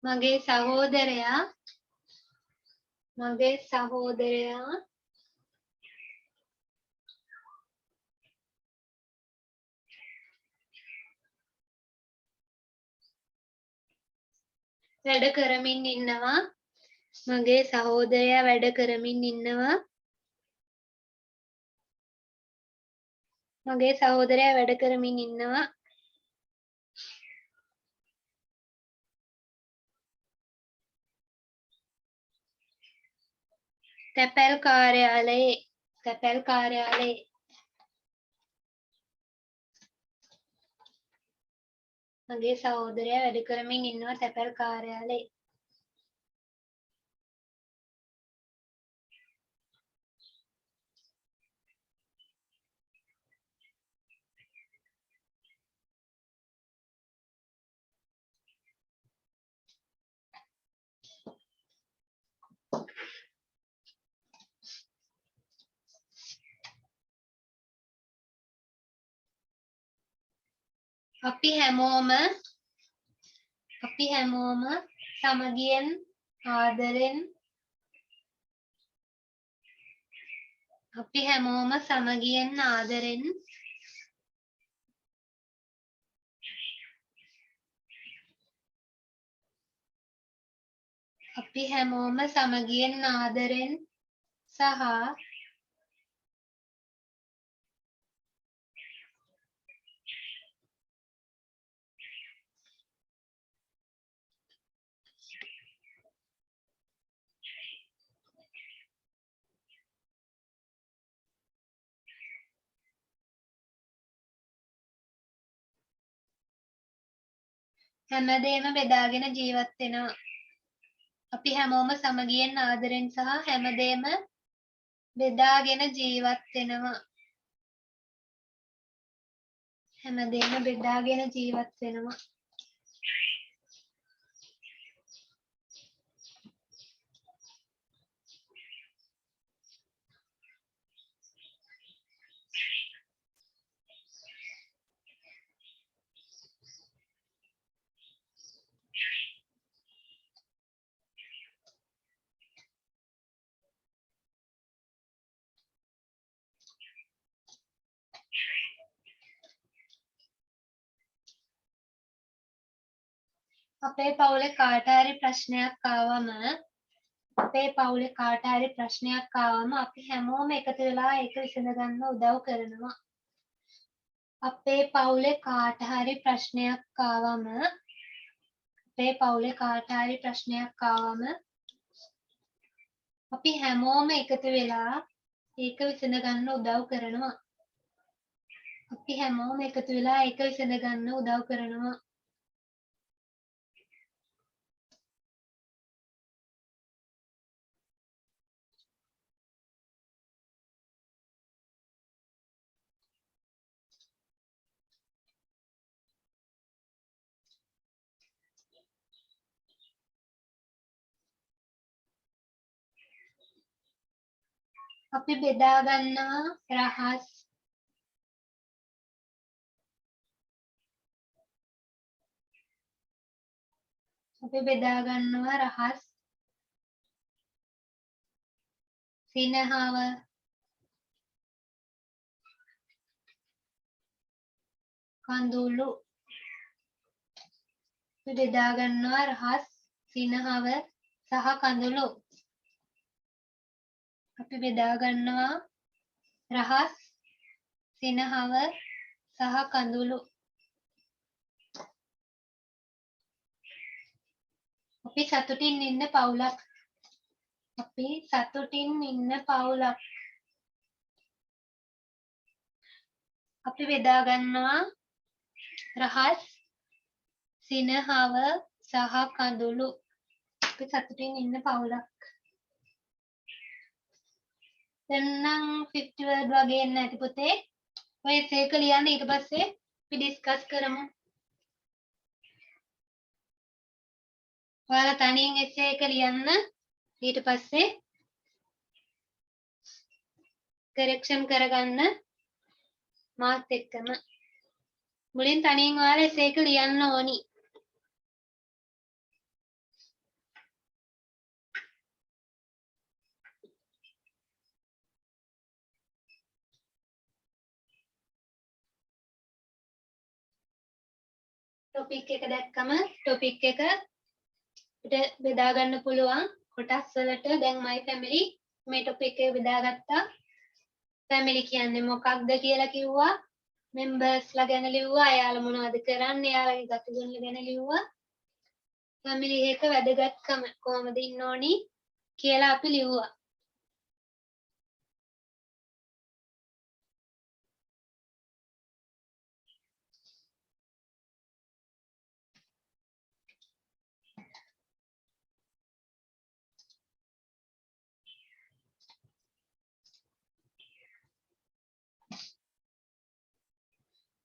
මගේ සහෝදරයා වැඩ කරමින් ඉන්නවා. මගේ සහෝදරයා වැඩ කරමින් ඉන්නවා. මගේ සහෝදරයා වැඩ කරමින් ඉන්නවා. තැපැල් කාර්යාලයේ මගේ සහෝදරයා වැඩ කරමින් ඉන්නවා තැපැල් කාර්යාලයේ. අපි හැමෝම සමගියෙන් ආදරෙන් අපි හැමෝම සමගියෙන් ආදරෙන් අපි හැමෝම සමගියෙන් ආදරෙන් සහ හැමදේම බෙදාගෙන ජීවත් වෙනවා. අපි හැමෝම සමගියෙන් ආදරෙන් සහ හැමදේම බෙදාගෙන ජීවත් වෙනවා. හැමදේම බෙදාගෙන ජීවත් වෙනවා. අපේ පවුලේ කාට හරි ප්‍රශ්නයක් ආවම අපි හැමෝම එකතු වෙලා ඒක විසඳ ගන්න උදව් කරනවා. අපේ පවුලේ කාට හරි ප්‍රශ්නයක් ආවම අපි හැමෝම එකතු වෙලා ඒක විසඳ ගන්න උදව් කරනවා. අපි බෙදා ගන්නවා රහස්. සිනහව කඳුළු. අපි බෙදා ගන්නවා රහස්, සිනහව සහ කඳුළු. අපි බෙදා ගන්නවා රහස්, සිනහව සහ කඳුළු. අපි සතුටින් ඉන්න පවුලක්. අපි බෙදා ගන්නවා රහස්, සිනහව සහ කඳුළු. අපි සතුටින් ඉන්න පවුලක්. දැන් නම් 50 word වගේ එන්න ඇති පුතේ. ඔය ඒක ලියන්න ඊට පස්සේ අපි ඩිස්කස් කරමු. ඔයාලා තනියෙන් essay එක ලියන්න ඊට පස්සේ correction කරගන්න මාත් එක්කම. මුලින් තනියෙන් ඔයාලා essay එක ලියන්න ඕනි. topic එක දැක්කම topic එක අපිට බෙදා ගන්න පුළුවන් කොටස් වලට. දැන් my family මේ topic එක බෙදාගත්තා. family කියන්නේ මොකක්ද කියලා කිව්වා. members ලා ගැන ලිව්වා. එයාලා මොනවද කරන්නේ? එයාලගේ ගතිගුණ ගැන ලිව්වා. family එක වැදගත්කම කොහොමද ඉන්න ඕනි කියලා අපි ලිව්වා.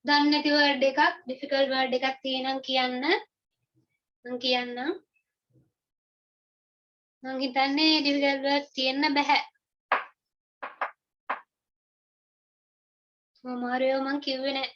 දන්නේ නැති word එකක් difficult word එකක් තියෙනම් කියන්න. මම කියන්නම්. මම හිතන්නේ difficult word තියෙන්න බෑ. මාරියෝ මං කිව්වේ නෑ.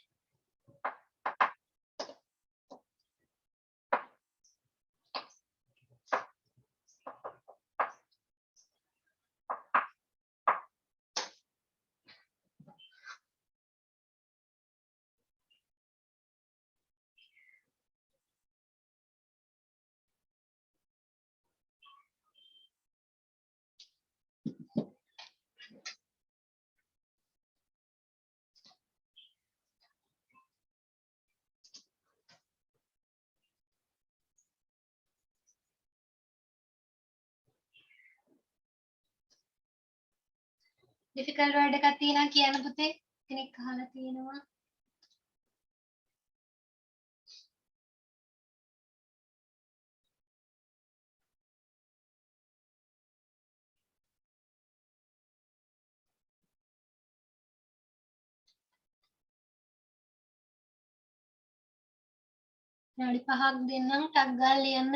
difficult word එකක් තියෙනවා කියන්න පුතේ කෙනෙක් අහලා තියෙනවා විනාඩි 5ක් දෙන්නම් ටක් ගාලා ලියන්න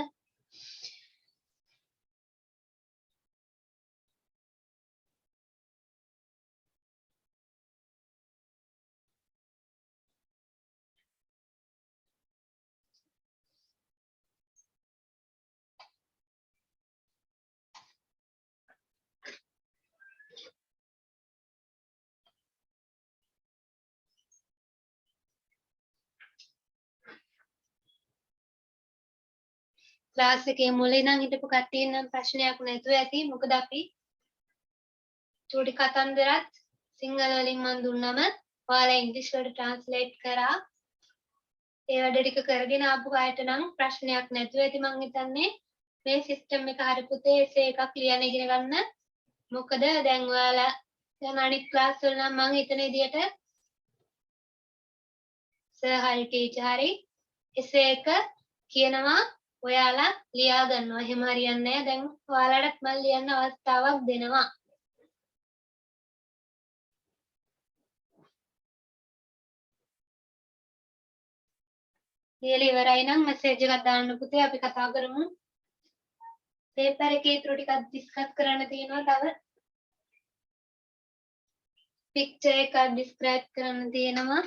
ක්ලාස් එකේ මුලින් නම් හිටපු කට්ටිය නම් ප්‍රශ්නයක් නැතුව ඇති මොකද අපි චූටි කතන්දරත් සිංහල වලින් මම දුන්නම ඔයාලා ඉංග්‍රීසි වලට ට්‍රාන්ස්ලේට් කරා ඒ වැඩ ටික කරගෙන ආපු අයට නම් ප්‍රශ්නයක් නැතුව ඇති මං හිතන්නේ මේ සිස්ටම් එක හරි පුතේ එසේ එකක් ලියන්න ඉගෙන ගන්න මොකද දැන් ඔයාලා දැන් අනිත් ක්ලාස් වල නම් මං හිතන විදියට සර් හරි ටීචර් හරි එසේ එක කියනවා ඔයාලා ලියා ගන්නවා එහෙම හරියන්නේ නැහැ දැන් ඔයාලටත් මම ලියන්න අවස්ථාවක් දෙනවා ලියලා ඉවරයි නම් මැසේජ් එකක් දාන්න පුතේ අපි කතා කරමු පේපර් එකේ ඊටු ටිකක් ඩිස්කස් කරන්න තියෙනවා තව පික්චර් එකක් ඩිස්ක්‍රයිබ් කරන්න තියෙනවා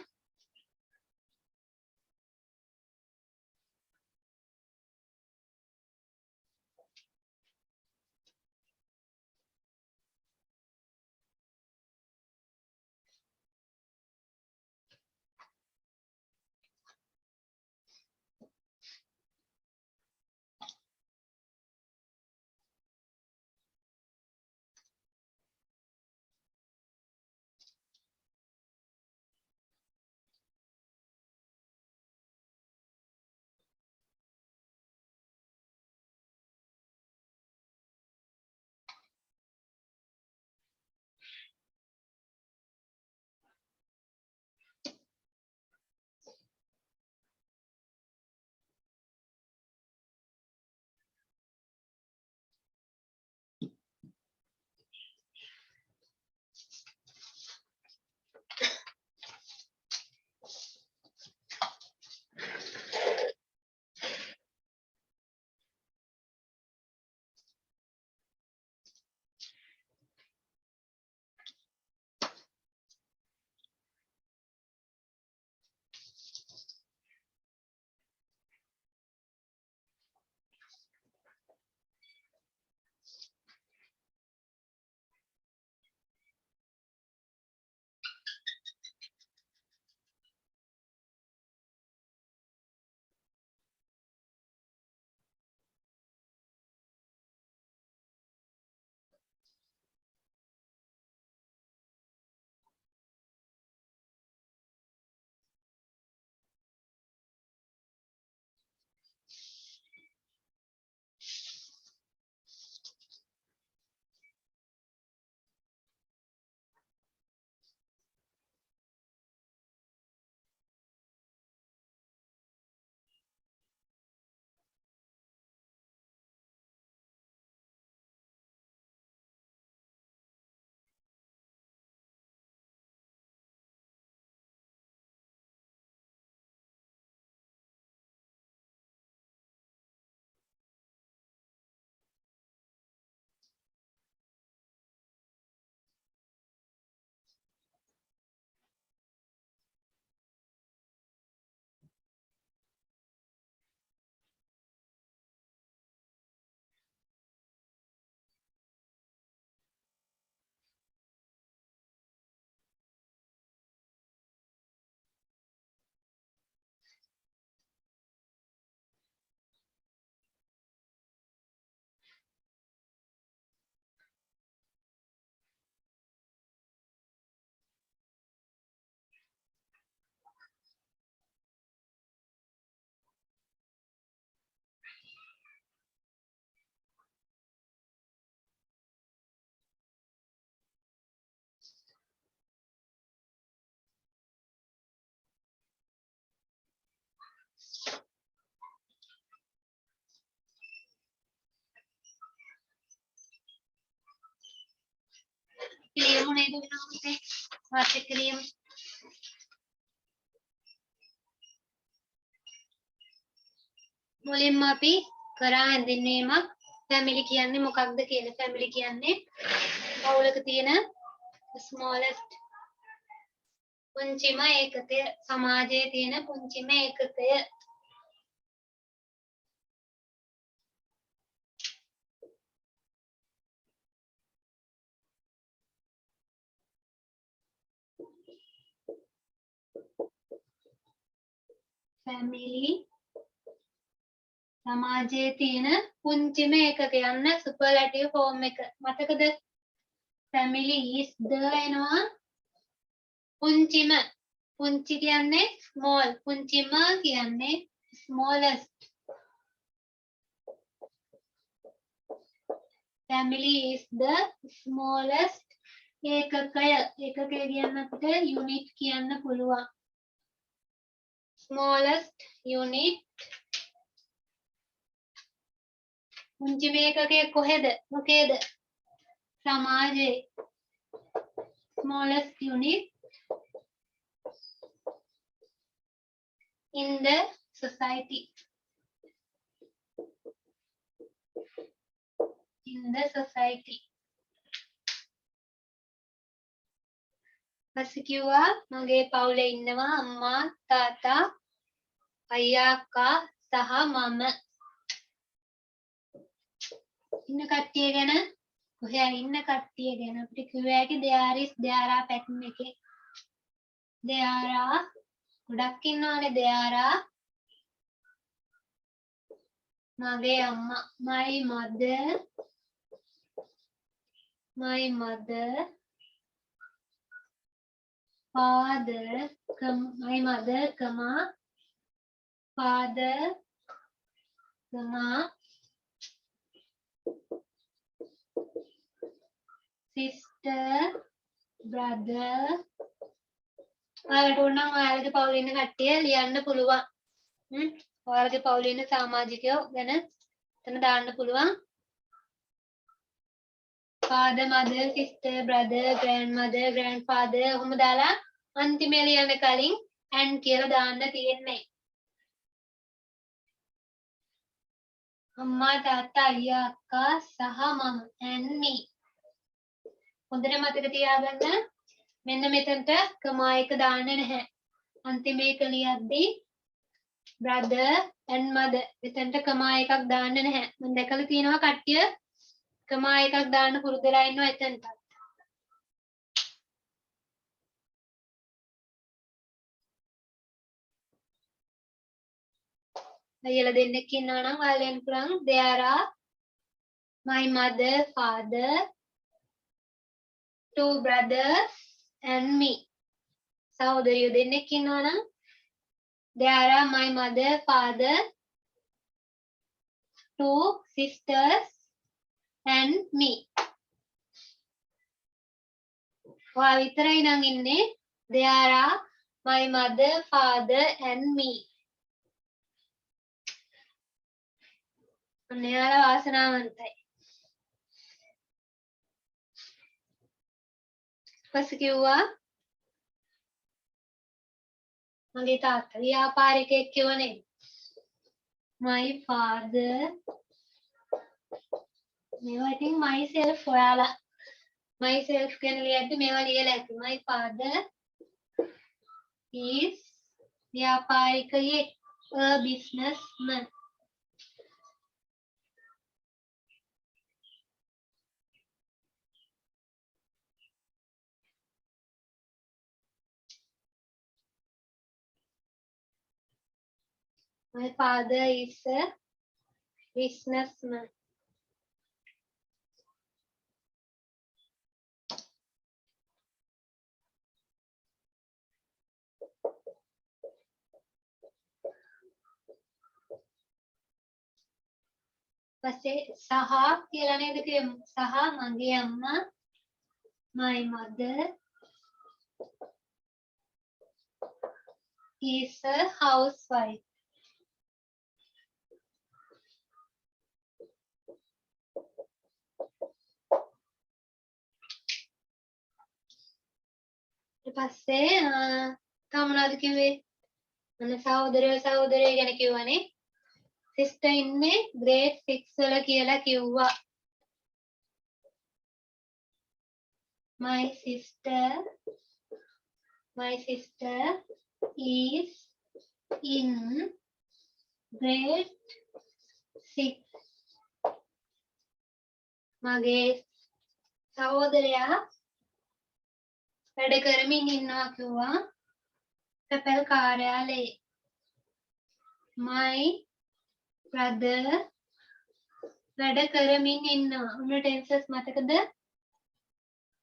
නේද වෙනවද වාර්තා කිරීම මුලින්ම අපි කරා හැඳින්වීමක් ෆැමිලි කියන්නේ මොකක්ද කියලා ෆැමිලි කියන්නේ පවුලක තියෙන smallest පුංචිම ඒකකය සමාජයේ තියෙන පුංචිම ඒකකය family සමාජයේ තියෙන පුංචිම ඒකක යන්න සුපර්ලැටිව් ෆෝම් එක මතකද family is the එනවා පුංචිම පුංචි කියන්නේ small පුංචිම කියන්නේ smallest family is the smallest ඒකකය ඒකකය කියන්න අපිට unit කියන්න පුළුවන් smallest unit පුංචිම ඒකකය කොහෙද මොකේද සමාජයේ smallest unit in the society පස්සේ කිව්වා මගේ පවුලේ ඉන්නවා අම්මා තාත්තා අයියා අක්කා සහ මම ඉන්න කට්ටිය ගැන කොහේ ඉන්න කට්ටිය ගැන අපිට කිව්වා ඇති දෙයාරා පැටර්න් එකේ දෙයාරා ගොඩක් ඉන්නවනේ දෙයාරා මගේ අම්මා my mother father my mother father sister brother ඔයාලට ඕන නම් ඔයාලගේ පවුලේ ඉන්න කට්ටිය ලියන්න පුළුවන් ඔයාලගේ පවුලේ ඉන්න සමාජිකයෝ ගැන එතන දාන්න පුළුවන් father mother sister brother grandmother grandfather ඔහොම දාලා අන්තිමේ ලියන්න කලින් and කියලා දාන්න තියෙන්නේ අම්මා තාත්තා අයියා අක්කා සහ මම and me හොඳට මතක තියාගන්න මෙන්න මෙතනට කමා එක දාන්න නැහැ අන්තිමේ එක ලියද්දී brother and mother මෙතනට කමා එකක් දාන්න නැහැ මම දැකලා තියෙනවා කට්ටිය කමා එකක් දාන්න පුරුදු වෙලා ඉන්නවා එතනට අයියලා දෙන්නෙක් ඉන්නවා නම් ඔයාලා ලියන්න පුළුවන් there are my mother father two brothers and me සහෝදරියෝ දෙන්නෙක් ඉන්නවා නම් there are my mother father two sisters and me ඔයා විතරයි නම් ඉන්නේ there are my mother father and me අනයාලා වාසනාවන්තයි පස්සේ කිව්වා මගේ තාත්තා ව්‍යාපාරිකයෙක් කියවනේ my father මේවා ඉතින් myself ඔයාලා myself කියන ලියද්දි මේවා ලියලා ඇති my father is ව්‍යාපාරිකයෙක් a businessman my father is a businessman පස්සේ සහ කියලා නේද කියමු සහ මගේ අම්මා my mother is a housewife පස්සේ තව මොනවද කිව්වේ? අන්න සහෝදරයෝ ගැන කිව්වනේ. සිස්ටර් ඉන්නේ grade 6 වල කියලා කිව්වා. My sister is in grade 6. මගේ සහෝදරයා වැඩ කරමින් ඉන්නවා කිව්වා පැපල් කාර්යාලයේ. My brother වැඩ කරමින් ඉන්නවා. උන ටෙන්සස් මතකද?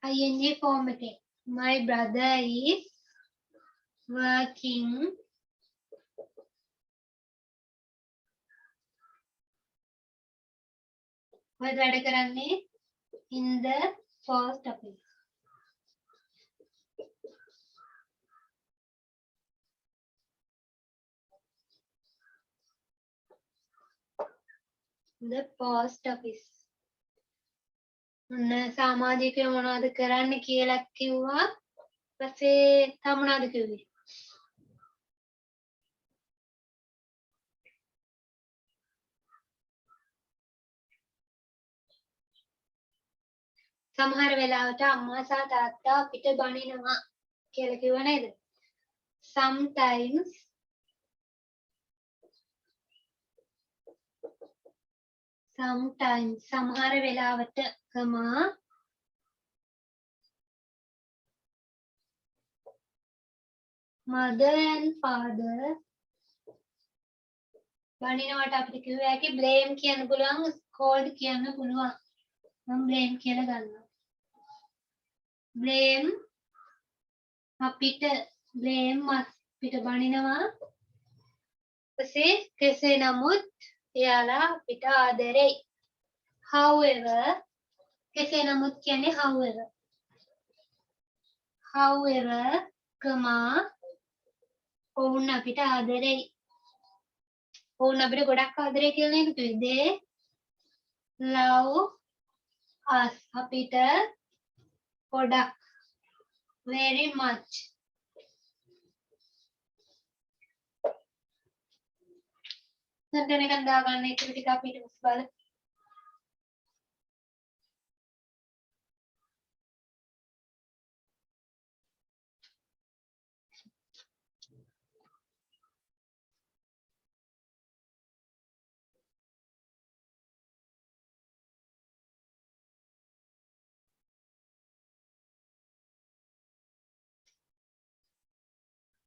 ing form එකේ. My brother is working වැඩ කරන්නේ in the post office. The post office. සමාජිකයෝ මොනවද කරන්න කියලා කිව්වා. ඊපස්සේ තව මොනවද කිව්වේ? සමහර වෙලාවට අම්මා සහ තාත්තා අපිට බනිනවා කියලා කිව්ව නේද? Sometimes සමහර වෙලාවට කමා mother and father බනිනවට අපිට කිව්ව හැකි blame කියන්න පුළුවන්, scold කියන්න පුළුවන්. මම blame කියලා ගන්නවා. blame අපිට බනිනවා. ඊපස්සේ කෙසේ නමුත් එයාලා අපිට ආදරෙයි. however කෙසේ නමුත් කියන්නේ however කමා ඔවුන් අපිට ආදරෙයි. ඔවුන් අපිට ගොඩක් ආදරේ කියලා නේද කිව්වේ? they love us අපිට ගොඩක් very much. දැන් එකක් දාගන්න ඒක ටික අපිට බලන්න.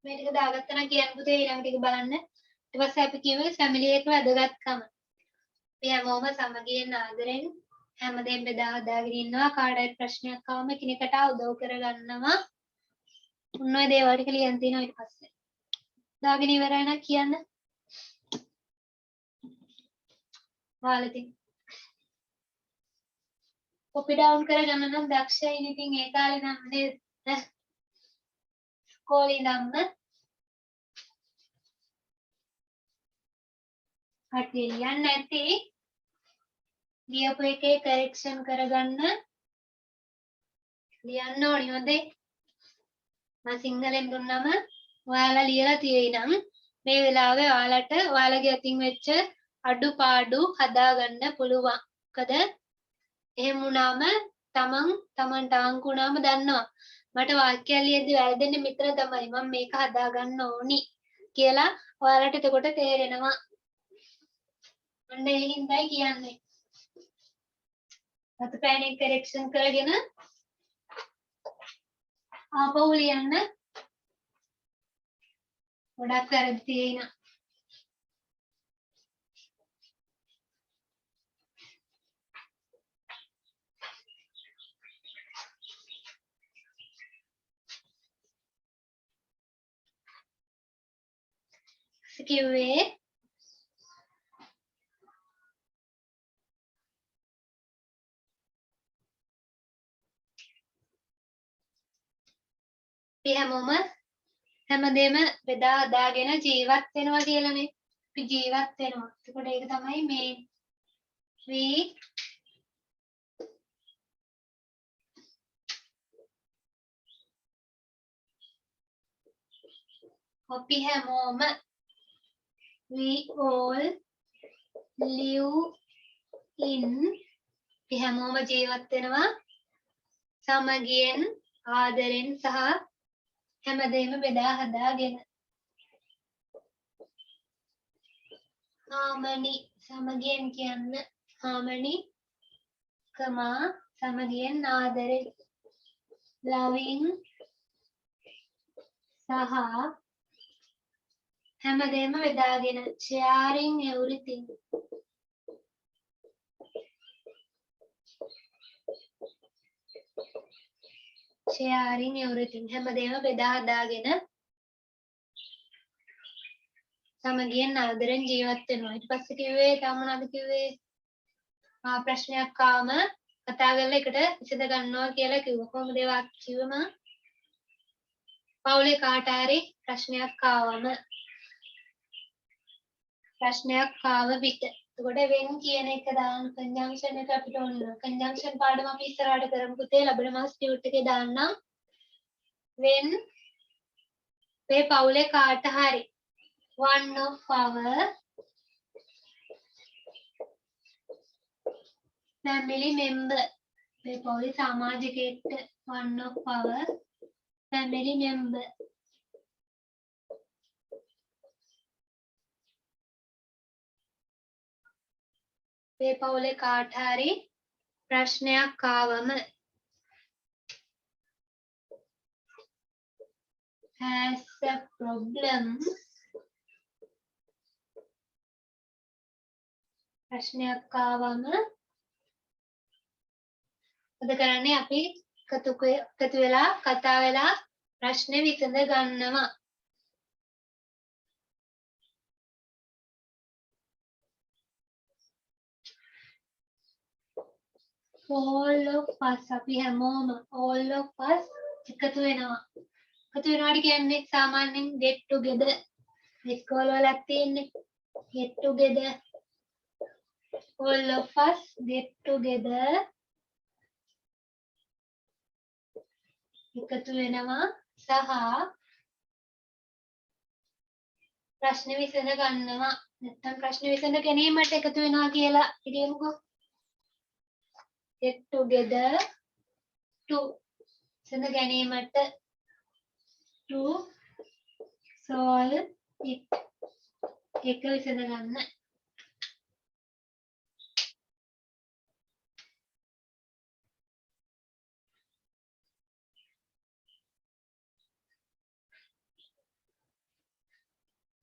මේ ටික දාගත්තා නම් කියන්න පුතේ ඊළඟ ටික බලන්න. ඊට පස්සේ අපි කියමු ෆැමිලි එක වැදගත්කම. අපි හැමෝම සමගියෙන් ආදරෙන් හැමදේම බෙදා හදාගෙන ඉන්නවා. කාටවත් ප්‍රශ්නයක් ආවම එකිනෙකට උදව් කරගන්නවා. උන් ඔය දේවල් ටික ලියන් තිනවා ඊට පස්සේ. දාගෙන ඉවරයි නම් කියන්න. ඔයාලා කොපි ඩවුන් කරගන්න නම් දක්ෂයි. ඉතින් ඒ කාලේ නම් නේද? ඉස්කෝලේ ඉඳන්ම කටේ ලියන්න නැති ලියපු එකේ කරෙක්ෂන් කරගන්න ලියන්න ඕනි හොඳේ. මම සිංහලෙන් දුන්නම ඔයාලා ලියලා තියෙයි නම් මේ වෙලාවේ ඔයාලට ඔයාලගේ අතින් වෙච්ච අඩුපාඩු හදාගන්න පුළුවන්. මොකද එහෙම වුණාම තමන්ට අංක වුණාම දන්නවා මට වාක්‍යයක් ලියද්දි වැරදෙන්නේ මෙතන තමයි. මම මේක හදාගන්න ඕනි කියලා ඔයාලට එතකොට තේරෙනවා. අන්න ඒ හින්දායි කියන්නේ. අත පෑනෙන් කරෙක්ෂන් කරගෙන ආපහු ලියන්න. ගොඩක් වැරදි තියෙනවා. කිව්වේ අපි හැමදේම බෙදා හදාගෙන ජීවත් වෙනවා කියලානේ. අපි ජීවත් වෙනවා. ඒකට ඒක තමයි මේ අපි හැමෝම we all live in අපි හැමෝම ජීවත් වෙනවා සමගියෙන් ආදරෙන් සහ හැමදේම බෙදා හදාගෙන harmony සමගියෙන් කියන්න harmony කමා සමගියෙන් ආදරෙන් loving සහ හැමදේම බෙදාගෙන sharing everything sharing everything හැමදේම බෙදා හදාගෙන සමගියෙන් ආදරෙන් ජීවත් වෙනවා ඊට පස්සේ කිව්වේ තව මොනවද කිව්වේ ප්‍රශ්නයක් ආවම කතා කරලා එකට විසඳ ගන්නවා කියලා කිව්වා කොහොමද ඒ වාක්‍ය කිව්වම පවුලේ කාට හරි ප්‍රශ්නයක් ආවම ප්‍රශ්නයක් ආව විට එතකොට වෙන් කියන එක දාන්න කන්ජන්ක්ෂන් එක අපිට ඕන කන්ජන්ක්ෂන් පාඩම අපි ඉස්සරහට කරමු පුතේ ලැබෙන මාස් ටියුට් එකේ දාන්නම් when මේ පවුලේ කාට හරි one of our family member මේ පවුලේ සමාජිකයෙක්ට one of our family member මේ පවුලේ කාට හරි ප්‍රශ්නයක් ආවම has a problem ප්‍රශ්නයක් ආවම මොකද කරන්නේ අපි එකතු වෙලා කතා වෙලා ප්‍රශ්නේ විසඳ ගන්නවා all of us අපි හැමෝම all of us එකතු වෙනවා එකතු වෙනවාට කියන්නේ සාමාන්‍යයෙන් get together ඉස්කෝල වලත් තියෙන්නේ get together all of us get together එකතු වෙනවා සහ ප්‍රශ්න විසඳ ගන්නවා නැත්නම් ප්‍රශ්න විසඳ ගැනීමට එකතු වෙනවා කියලා කියමුකෝ get together to විසඳ ගැනීමට to solve it එක විසඳ ගන්න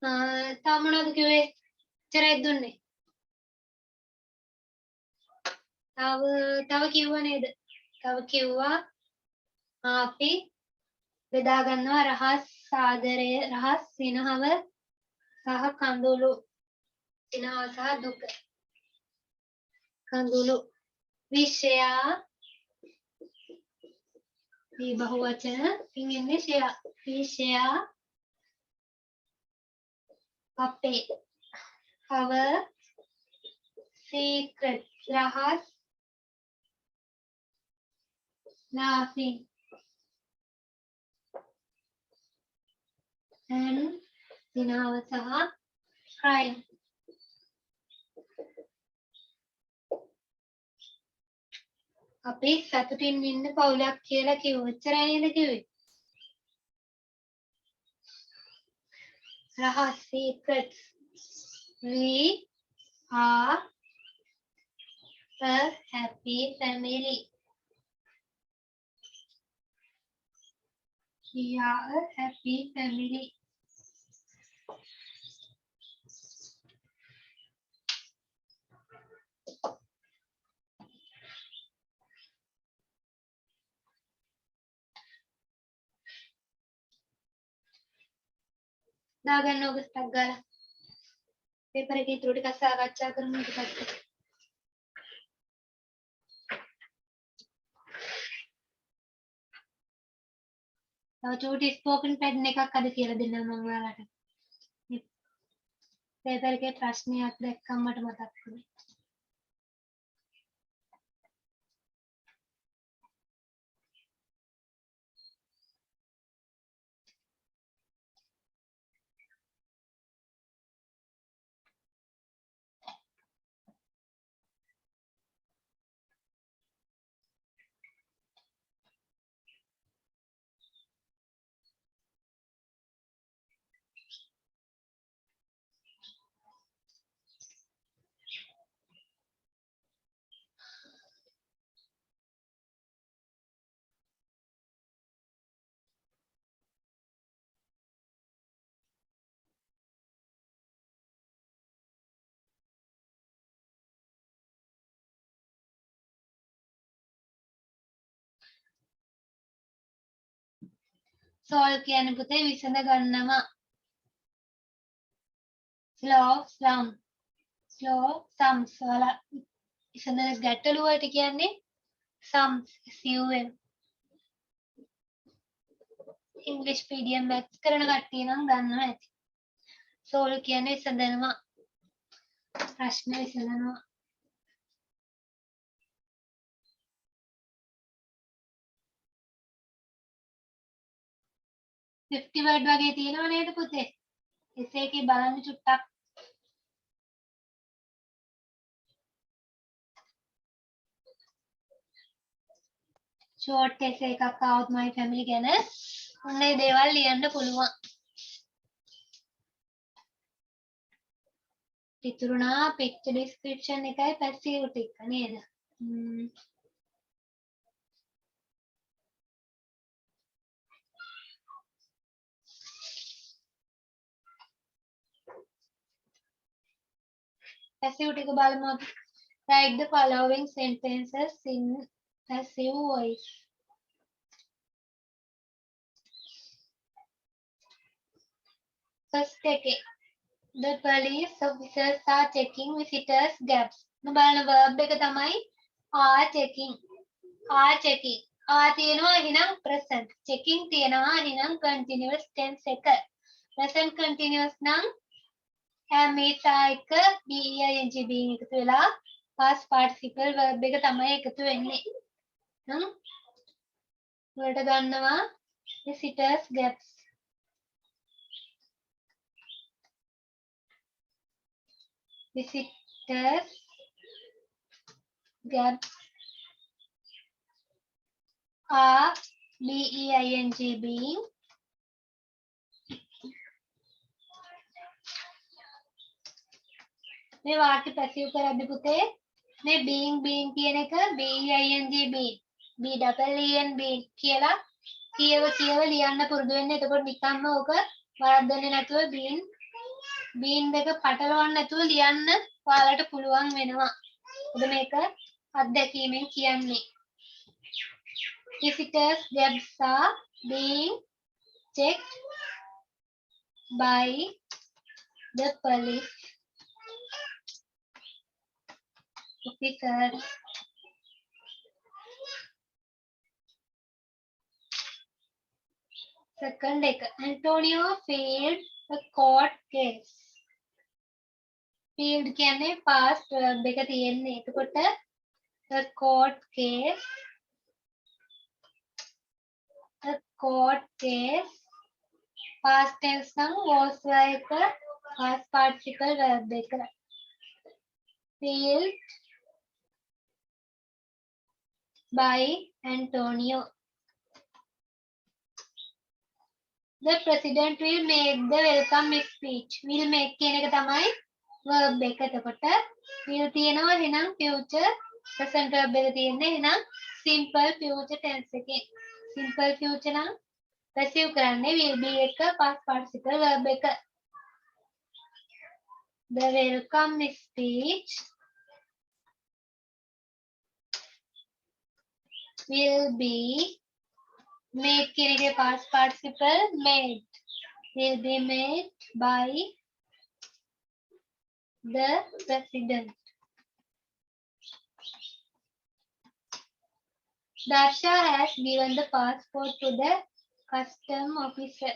තව මොනවද කිව්වේ ඉතරයි දුන්නේ තව කිව්වා නේද තව කිව්වා අපි බෙදා ගන්නවා රහස් ආදරය රහස් සිනහව සහ කඳුළු සිනහව සහ දුක කඳුළු විෂයා මේ බහුවචන ඉන්නේ ෂයා විෂයා අපේ our secret රහස් laughing and සිනහව සහ crying අපි සතුටින් ඉන්න පවුලක් කියලා කිව්ව එච්චරයි නේද කිව්වේ රහස් secrets we are a happy family we are a happy family දාගන්න ඕක ස්ටක් ගාලා පේපර් එකේ ඉතුරු ටිකක් සාකච්ඡා කරමු ඊට පස්සේ තව චූටි ස්පෝකන් පැඩ් එකක් අද කියලා දෙන්නම් මම ඔයාලට පේපර් එකේ ප්‍රශ්නයක් දැක්කම මට මතක් වුණේ solve කියන්නේ පුතේ විසඳ ගන්නවා. slow sums වල විසඳන ගැටලු වලට කියන්නේ sums SUM. English medium maths කරන කට්ටිය නම් දන්නවා ඇති. solve කියන්නේ විසඳනවා. ප්‍රශ්න විසඳනවා. 50 word වගේ තියෙනව නේද පුතේ? essay එකේ බලන්න චුට්ටක්. short essay එකක් આવුත් my family ගැන ඔන්න ඒ දේවල් ලියන්න පුළුවන්. ඉතුරුනා picture description එකයි passive ටික නේද? passive ටික බලමු අපි. Write the following sentences in passive voice. First එකේ the police officers are checking visitors gaps. බලන verb එක තමයි are checking. are තියෙනවා එහෙනම් present. checking තියෙනවා එහෙනම් continuous tense එක. present continuous නම් am is එක being being එකතු වෙලා past participle verb එක තමයි එකතු වෙන්නේ. වලට ගන්නවා visitors gaps. visitors gaps are being being මේ වාක්‍ය පැසිව් කරද්දි පුතේ මේ being කියන එක being being b double en being කියලා කියව ලියන්න පුරුදු වෙන්න. එතකොට නිකම්ම ඕක වරද්දන්නේ නැතුව being දෙක පටලවන්න නැතුව ලියන්න ඔයාලට පුළුවන් වෙනවා. මොකද මේක අත්දැකීමෙන් කියන්නේ. visitors gaps are being checked by the police officers. Second එක Antonio failed a court case. field කියන්නේ past verb එක තියෙන්නේ. එතකොට a court case past tense නම් was එක past participle verb එක. failed by Antonio. The president will make the welcome speech. will make කියන එක තමයි verb එක. එතකොට will තියෙනවා එහෙනම් future present verb එක තියෙන්නේ එහෙනම් simple future tense එකේ. simple future නම් passive කරන්නේ will be එක past participle verb එක. The welcome speech will be made කියන එකේ past participle made. will be made by the president. Darsha has given the passport to the custom officer.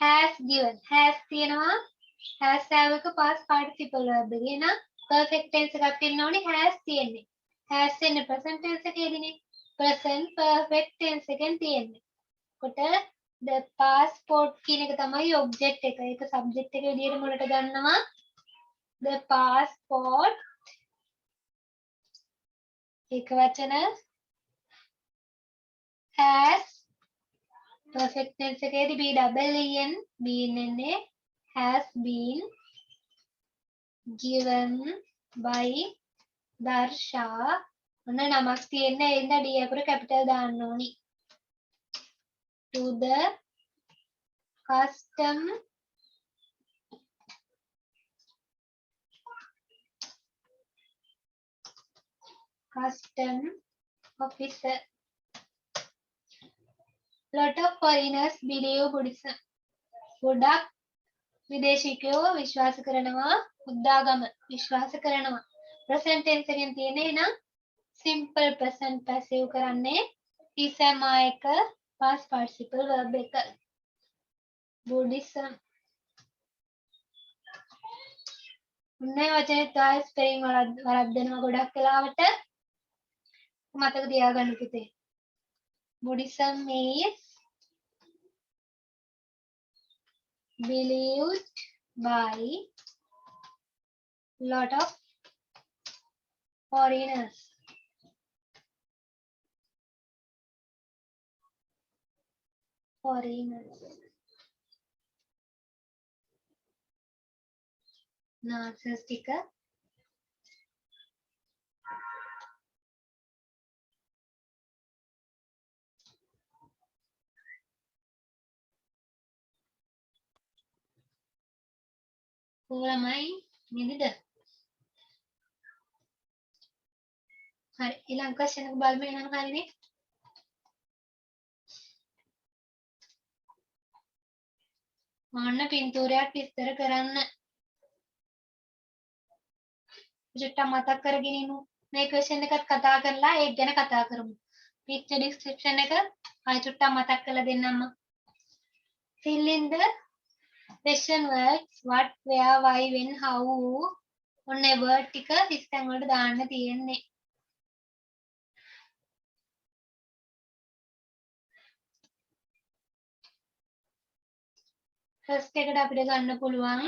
has given තියෙනවා has have එක past participle verb එක. එහෙනම් perfect tense එකක් තියෙන්න ඕනේ has තියෙන්නේ. has එන්නේ present tense එකේදීනේ. present perfect tense එකෙන් තියෙන්නේ. කොට the passport කියන එක තමයි object එක. ඒක subject එක විදිහට මුලට ගන්නවා. the passport එක වචන has perfect tense එකේදී be double en been එන්නේ has been given by Darsha. ඔන්න නමක් තියෙන්නේ ඒ ඉඳලා D අකුර capital දාන්න ඕනි. to the custom officer. lot of foreigners believe Buddhism. ගොඩක් විදේශිකයෝ විශ්වාස කරනවා බුද්ධාගම විශ්වාස කරනවා. present tense එකෙන් තියෙන්නේ නම් simple present passive කරන්නේ is am එක past participle verb එක. Buddhism. මේ වචනේ තමයි ස්පෙලිං වරද්දනවා ගොඩක් වෙලාවට. මතක තියාගන්න පුතේ. Buddhism is believed by lot of foreigners. Nonsense sticker. කොහොමයි නිදිද? හරි ඊළඟ question එක බලමු එහෙනම් හරිනේ. මොන්න පින්තූරයක් විස්තර කරන්න. චුට්ටක් මතක් කරගෙන ඉමු. මේ question එකත් කතා කරලා ඒක ගැන කතා කරමු. picture description එක ආයෙ චුට්ටක් මතක් කරලා දෙන්නම්ම. fill in the question words what where why when how ඔන්න ඒ word ටික සිස්ටම් වලට දාන්න තියෙන්නේ. first එකට අපිට ගන්න පුළුවන්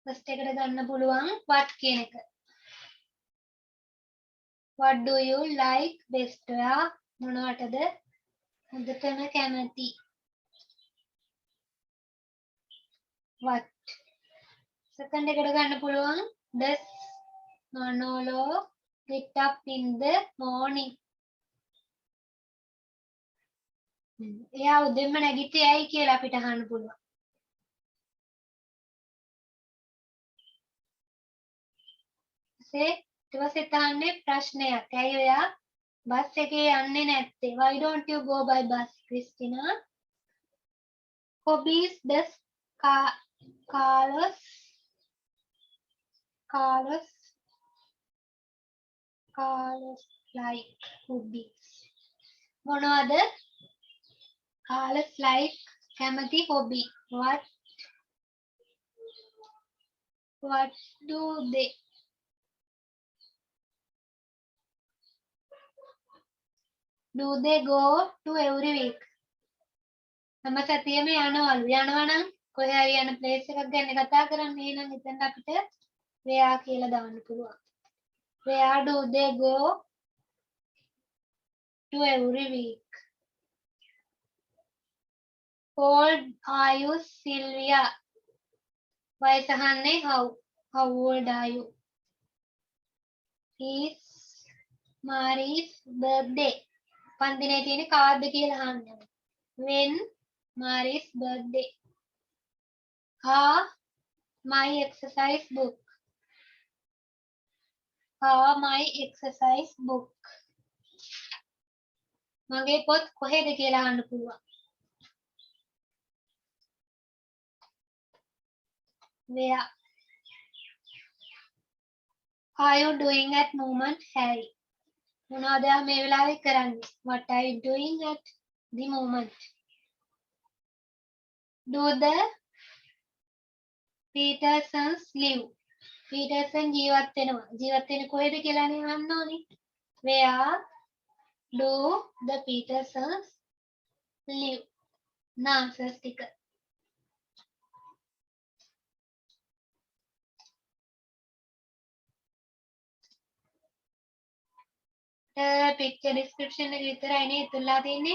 first එකට ගන්න පුළුවන් what කියන එක. what do you like best? ඔයා මොනවටද හොඳටම කැමති? what. second එකට ගන්න පුළුවන් does Manolo get up in the morning? එයා උදේම නැගිට්ටේ ඇයි කියලා අපිට අහන්න පුළුවන්. ඊට පස්සේ තහන්නේ ප්‍රශ්නයක්. ඇයි ඔයා බස් එකේ යන්නේ නැත්තේ? why don't you go by bus, Christina? hobbies does Carlos like hobbies? මොනවද Carlos like කැමති hobby? what do they go to every week? හැම සතියෙම යනවලු. යනවා නම් කොහේ හරි යන ප්ලේස් එකක් ගැන කතා කරන්න. එහෙනම් එතන අපිට where කියලා දාන්න පුළුවන්. where do they go to every week? how old are you, Sylvia? වයස අහන්නේ how old are you? is Mari's birthday? පන්දිනේ තියෙන කාර්ද කියලා අහන්නේ. when Mari's birthday? are my exercise book? මගේ පොත් කොහෙද කියලා අහන්න පුළුවන්. where are you doing at moment, Harry? මොනවද මේ වෙලාවේ කරන්නේ? what are you doing at the moment? do the Petersons live? Peterson ජීවත් වෙනවා. ජීවත් වෙන්නේ කොහෙද කියලානේ අහන්න ඕනේ. where do the Petersons live? nonsense ටික. picture description එක විතරයි නේ ඉතුරුලා තියෙන්නේ.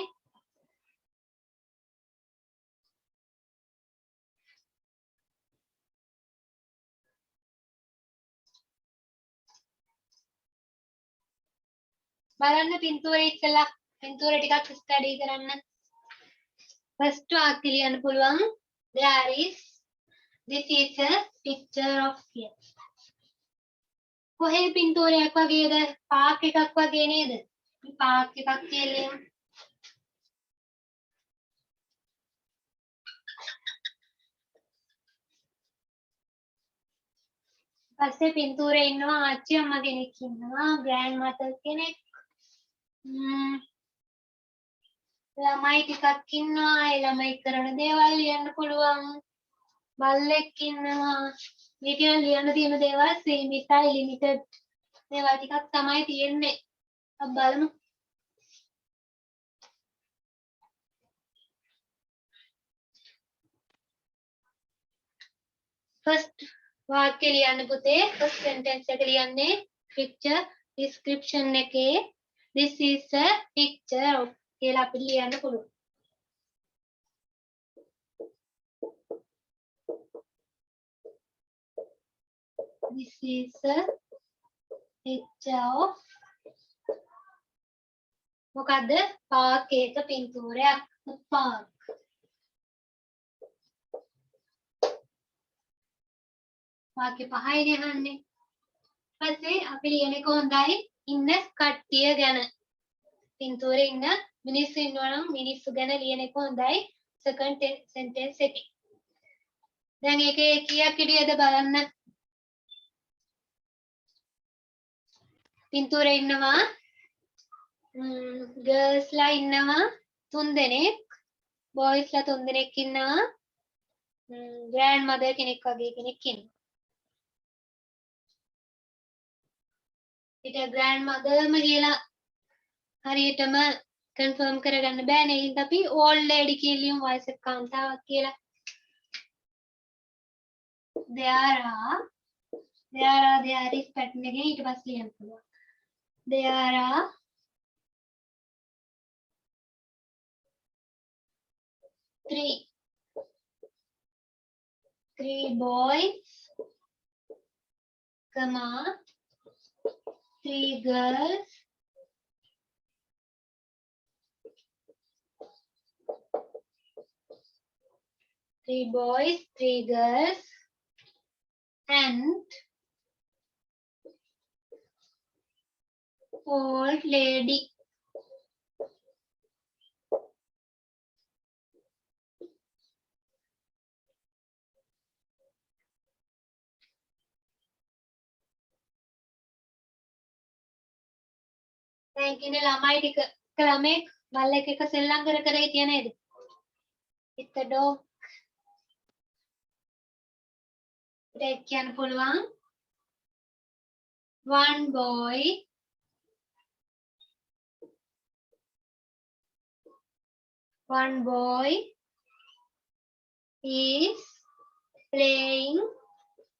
බලන්න පින්තූරේ ඉස්සලා පින්තූර ටිකක් ස්ටඩි කරන්න. ෆස්ට් වාක්‍ය ලියන්න පුළුවන්. There is this is a picture of here. කොහේ පින්තූරයක් වගේද? පාක් එකක් වගේ නේද? මේ පාක් එකක් කියලා. පස්සේ පින්තූරේ ඉන්නවා ආච්චි අම්මා කෙනෙක් ඉන්නවා ග්‍රෑන්ඩ් මදර් කෙනෙක් ළමයි ටිකක් ඉන්නවා ඒ ළමයි කරන දේවල් ලියන්න පුළුවන් බල්ලෙක් ඉන්නවා මේ කියන ලියන්න තියෙන දේවල් සීමිතයි ලිමිටඩ් දේවල් ටිකක් තමයි තියෙන්නේ අපි බලමු ෆස්ට් වාක්‍ය ලියන්න පුතේ ෆස්ට් සෙන්ටෙන්ස් එක ලියන්නේ picture description එකේ this is a picture of කියලා අපිට ලියන්න පුළුවන්. This is a picture of මොකද්ද? පාක් එක පින්තූරයක්. පාක්. වාක්‍ය පහයි ලියන්නේ. පස්සේ අපි ලියන්නේ කොහොඳයි? ඉන්න කට්ටිය ගැන. පින්තූරේ ඉන්න මිනිස්සු ඉන්නවා නම් මිනිස්සු ගැන ලියන එක හොඳයි සෙකන්ඩ් සෙන්ටෙන්ස් එකේ. දැන් ඒකේ කීයක් හිටියද බලන්න. පින්තූරේ ඉන්නවා ගර්ල්ස් ලා ඉන්නවා 3 දෙනෙක් බොයිස් ලා 3 දෙනෙක් ඉන්නවා ග්‍රෑන්ඩ් මදර් කෙනෙක් වගේ කෙනෙක් ඉන්නවා. ඒක ග්‍රෑන්ඩ් මදර්ම කියලා හරියටම කන්ෆර්ම් කරගන්න බෑනේ. එහෙනම් අපි ඕල්ඩ් ලේඩි කියලියමු වයසක කාන්තාවක් කියලා. there is pattern එකෙන් ඊට පස්සේ ලියන්න පුළුවන්. there are 3 boys, 3 girls, and old lady. දැන් කියන්නේ ළමයි ටික ළමෙක් බල්ලෙක් එක්ක සෙල්ලම් කර කර හිටිය නේද? It's a dog. ඒක කියන්න පුළුවන්. One boy is playing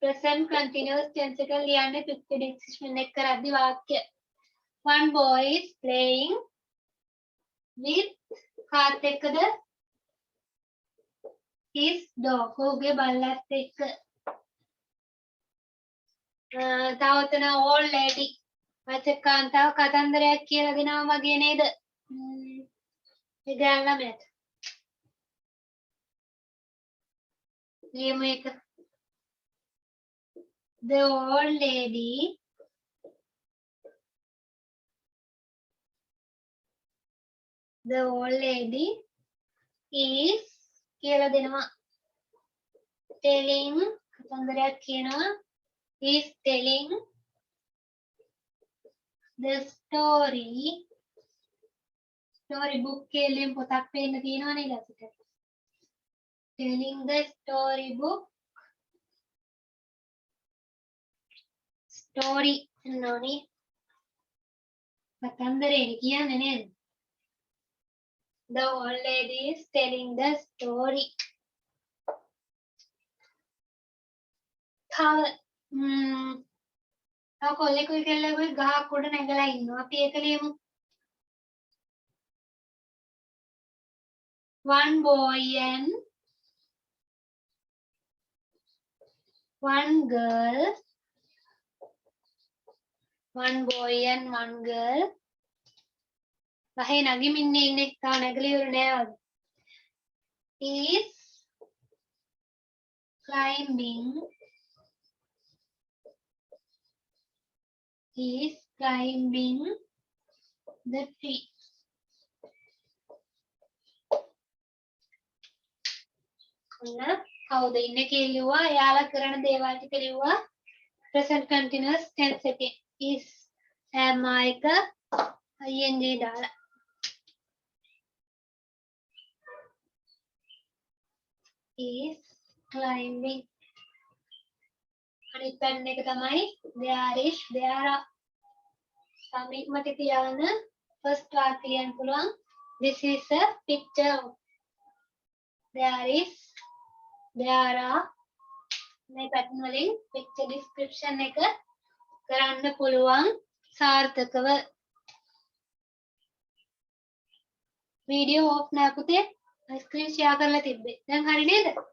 present continuous tense එක ලියන්නේ 50 decision එක කරද්දි වාක්‍ය. One boy is playing with කාත් එක්කද? his dog. ඔහුගේ බල්ලත් එක්ක. තව තන old lady වයසක කාන්තාව කතන්දරයක් කියලා දෙනවා වගේ නේද? ඒ ගෑන් ළමයට. ලියමු එක. The old lady is කියලා දෙනවා. telling කතන්දරයක් කියනවා. is telling the story book එකේ පොතක් පේන්න තියෙනවා නේද අපිට? telling the story book story නෝනේ කතන්දරේ කියන්නේ නේද? The old lady is telling the story. තව කොල්ලෙකුයි කෙල්ලෙකුයි ගහක් උඩ නැගලා ඉන්නවා. අපි ඒක ලියමු. One boy and one girl වහේ නගිමින් ඉන්නේ තාම නැගලා ඉවර නෑ වගේ. is climbing the tree. ඔන්න කවුද ඉන්නේ කියලා ලිව්වා. එයාලා කරන දේවල් ටික ලිව්වා. present continuous tense එකේ is am එක ing දාලා. is climbing. අනිත් පැන්න එක තමයි there is there are. සමීප මත තියාගෙන first වාක්‍ය ලියන්න පුළුවන්. this is a picture. there is there are මේ පැටර්න් වලින් picture description එක කරන්න පුළුවන් සාර්ථකව. වීඩියෝ ඔෆ් නෑ පුතේ. ස්ක්‍රීන් ෂෙයා කරලා තිබ්බේ. දැන් හරි නේද?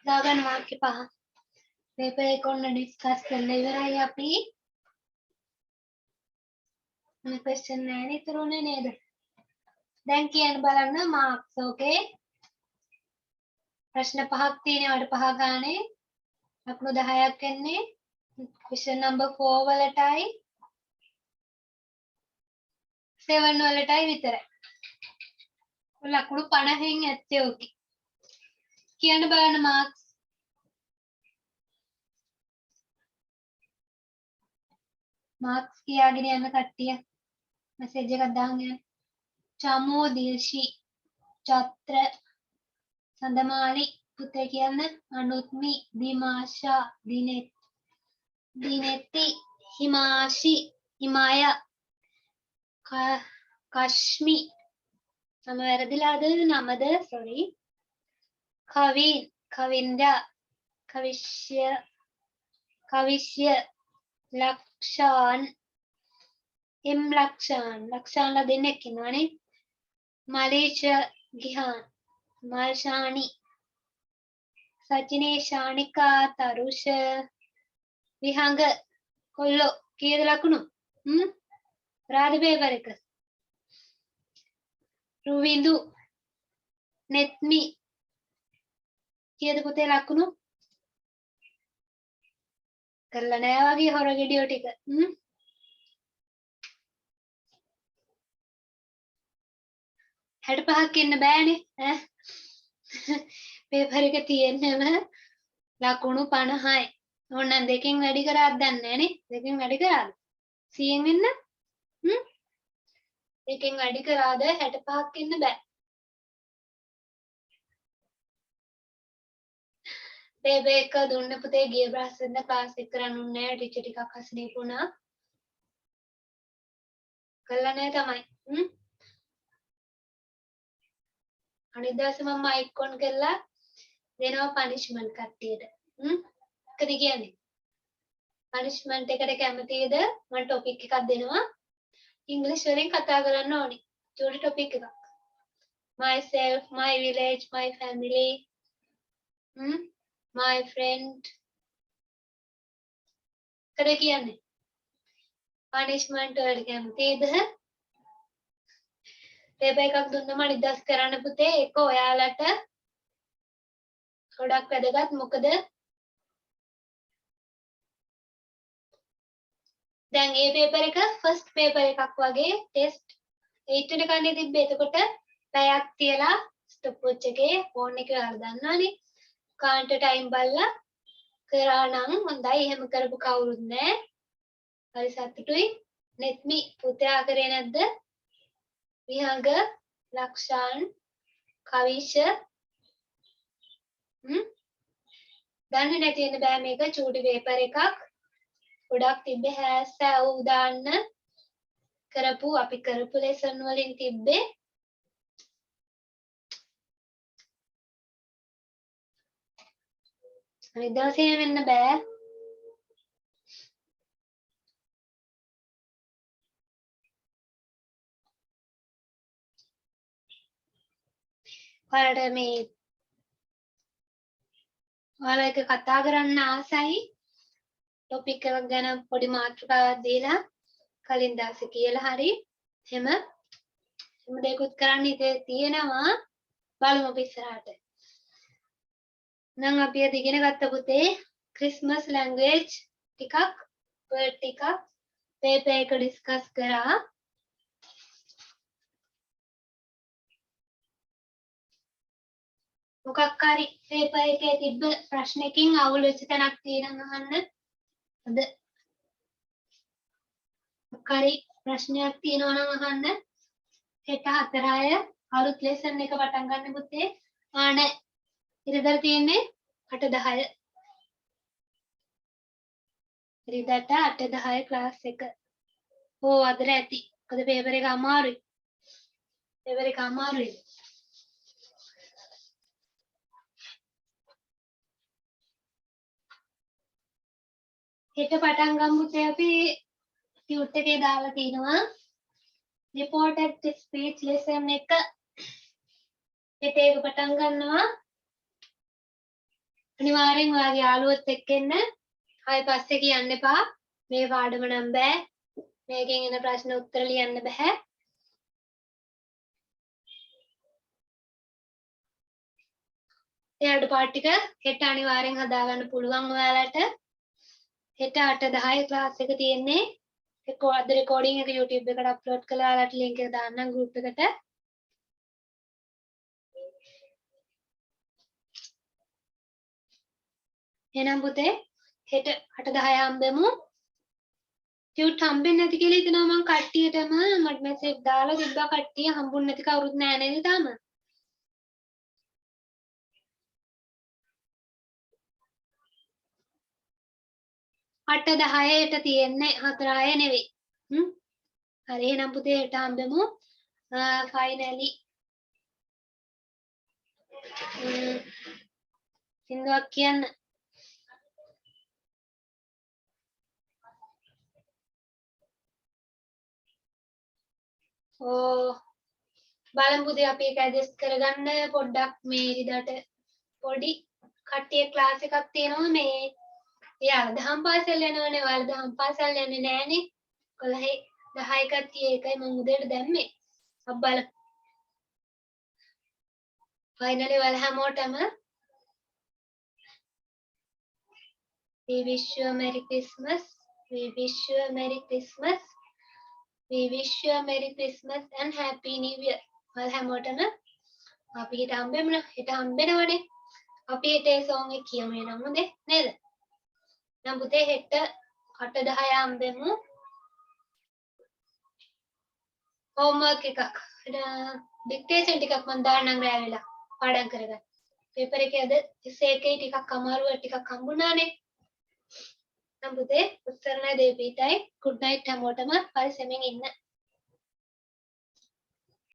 දාගන්න වාක්‍ය පහ. පේපර් එක ඔන්න ඩිස්කස් කරලා ඉවරයි අපි. මේ ක්වෙස්චන් නෑනේ ඉතුරුනේ නේද? දැන් කියන්න බලන්න මාක්ස්. ඕකේ. ප්‍රශ්න පහක් තියෙනවාට පහ ගානේ ලකුණු 10ක් එන්නේ. ක්වෙස්චන් නම්බර් 4 වලටයි 7 වලටයි විතරයි. ලකුණු 50න් ඇත්තේ ඕකේ. කියන්න බලන්න මාක්ස්. මාක්ස් කියාගෙන යන කට්ටිය මෙසේජ් එකක් දාන්න යන්න. චමෝ දිල්ෂි චත්‍ර සඳමාලි පුතේ කියන්න. අනුත්මි දිමාෂා දිනෙති හිමාෂි හිමාය කශ්මි නම වැරදිලාද නමද සෝරි. කවින් කවින්දා කවිශ්‍ය ලක්ෂාන් ලක්ෂාන්ලා දෙන්නෙක් ඉන්නවනේ. මලේෂ ගිහාන් මල්ෂානි සචිනේ ශානිකා තරුෂ විහංග කොල්ලෝ කීයද ලකුණු? රාජ පේපර් එක. රුවිඳු නෙත්මි කීයද පුතේ ලකුණු? කරලා නෑ වගේ හොර ගෙඩියෝ ටික. 65ක් එන්න බෑනේ ඈ. පේපර් එක තියෙන්නම ලකුණු 50යි. ඕනනම් දෙකෙන් වැඩි කරාද දන්නේ නෑනේ. දෙකෙන් වැඩි කරාද? 100න් වෙන්න? දෙකෙන් වැඩි කරාද 65ක් එන්න බෑ. පේපර් එක දුන්න පුතේ ගිය බ්‍රහස්පතින්දා ක්ලාස් එක කරන්න උන්නේ නෑ. ටීචර් ටිකක් අසනීප වුණා. කළා නෑ තමයි. අනිත් දවසේ මම මයික් ඔන් කරලා දෙනවා පනිෂ්මන්ට් කට්ටියට. මොකද කියන්නේ? පනිෂ්මන්ට් එකට කැමතිද? මම ටොපික් එකක් දෙනවා. ඉංග්‍රීසි වලින් කතා කරන්න ඕනි. චූටි ටොපික් එකක්. myself, my village, my family, my friend. මොකද කියන්නේ? පනිෂ්මන්ට් වලට කැමතිද? පේපර් එකක් දුන්නම අනිත් දවස් කරන්න පුතේ. ඒක ඔයාලට ගොඩක් වැදගත්. මොකද දැන් මේ පේපර් එක ෆස්ට් පේපර් එකක් වගේ ටෙස්ට් 8 වෙනිකන්නේ තිබ්බේ. එතකොට පැයක් තියලා ස්ටොප් වොච් එකේ ෆෝන් එකේ ඔයාලා දන්නවනේ. කාන්ට ටයිම් බලලා කරා නම් හොඳයි. එහෙම කරපු කවුරුත් නැහැ. හරි සතුටුයි නෙත්මි පුතයා කරේ නැද්ද? විහඟ ලක්ෂාන් කවිෂ දන්නේ නැති වෙන බෑ මේක චූටි පේපර් එකක් ගොඩක් තිබ්බේ හැස්සව දාන්න කරපු අපි කරපු ලෙසන් වලින් තිබ්බේ අනිත් දවසේ වෙන්න බෑ ඔයාලට මේ ඔයාලා එක කතා කරන්න ආසයි ටොපික් එකක් ගැන පොඩි මාතෘකාවක් දීලා කලින් දවසේ කියලා හරි එහෙම දෙයක්වත් කරන්න ඉතින් තියෙනවා බලමු අපි ඉස්සරහට නම් අපි අද ඉගෙන ගත්ත පුතේ ක්‍රිස්මස් ලැන්ග්වේජ් ටිකක් වර්ඩ් ටිකක් පේපර් එක ඩිස්කස් කරා මොකක් හරි පේපර් එකේ තිබ්බ ප්‍රශ්නකින් අවුල් වෙච්ච තැනක් තියෙනවා අහන්න අද මොකක් හරි ප්‍රශ්නයක් තියෙනවා නම් අහන්න හෙට 4:00 අලුත් ලෙසන් එක පටන් ගන්න පුතේ ආ නෑ ඉරිදා තියෙන්නේ 8:10 ඉරිදාට 8:10 ක්ලාස් එක ඕ අදට ඇති මොකද පේපර් එක අමාරුයි හෙට පටන් ගමු පුතේ අපි ටියුට් එකේ දාලා තිනවා reported speech lesson එක හෙට ඒක පටන් ගන්නවා අනිවාර්යෙන් ඔයාගේ යාළුවොත් එක්ක එන්න ආයෙ පස්සේ කියන්න එපා මේ පාඩම නම් බෑ මේකෙන් එන ප්‍රශ්න උත්තර ලියන්න බෑ එයාට පාට් ටික හෙට අනිවාර්යෙන් හදා ගන්න පුළුවන් ඔයාලට හෙට 8:10 ක්ලාස් එක තියෙන්නේ අද රෙකෝඩින් එක YouTube එකට අප්ලෝඩ් කළා ඔයාලට link එක දාන්නම් group එකට එහෙනම් පුතේ හෙට 8:10 හම්බෙමු ටියුට් හම්බෙන්නේ නැති කියලා හිතනවා මං කට්ටියටම මට මැසේජ් දාලා තිබ්බා කට්ටිය හම්බුන්නේ නැති කවුරුත් නැහැ නේද තාම 8:10ට තියෙන්නේ 4:00 නෙවෙයි හරි එහෙනම් පුතේ හෙට හම්බෙමු ෆයිනලි සින්දුවක් කියන්න ඕ බලමු පුතේ අපි ඒක ඇඩ්ජස්ට් කරගන්න පොඩ්ඩක් මේ ඉරිදාට පොඩි කට්ටිය ක්ලාස් එකක් තියෙනවා මේ එයාලා දහම් පාසල් යනවනේ ඔයාලා දහම් පාසල් යන්නේ නැහනේ 11 10 කට්ටිය ඒකයි මම උදේට දැම්මේ අපි බලමු ෆයිනලි ඔයාලා හැමෝටම we wish you a merry christmas we wish you a merry christmas we wish you a merry christmas and happy new year ඔයාලා හැමෝටම අපි හෙට හම්බෙනවනේ අපි හෙට ඒ song එක කියමු එනම් හොඳේ නේද නම් පුතේ හෙට 8:10 හම්බෙමු homework එකක් dictation ටිකක් මම දාන්නම් රැ වෙලා පාඩම් කරගන්න පේපර් එකේ අද essay එකේ ටිකක් අමාරු ටිකක් හම්බුණානේ නම් පුතේ උත්තරණය දෙපීටයි good night හැමෝටම පරිස්සමෙන් ඉන්න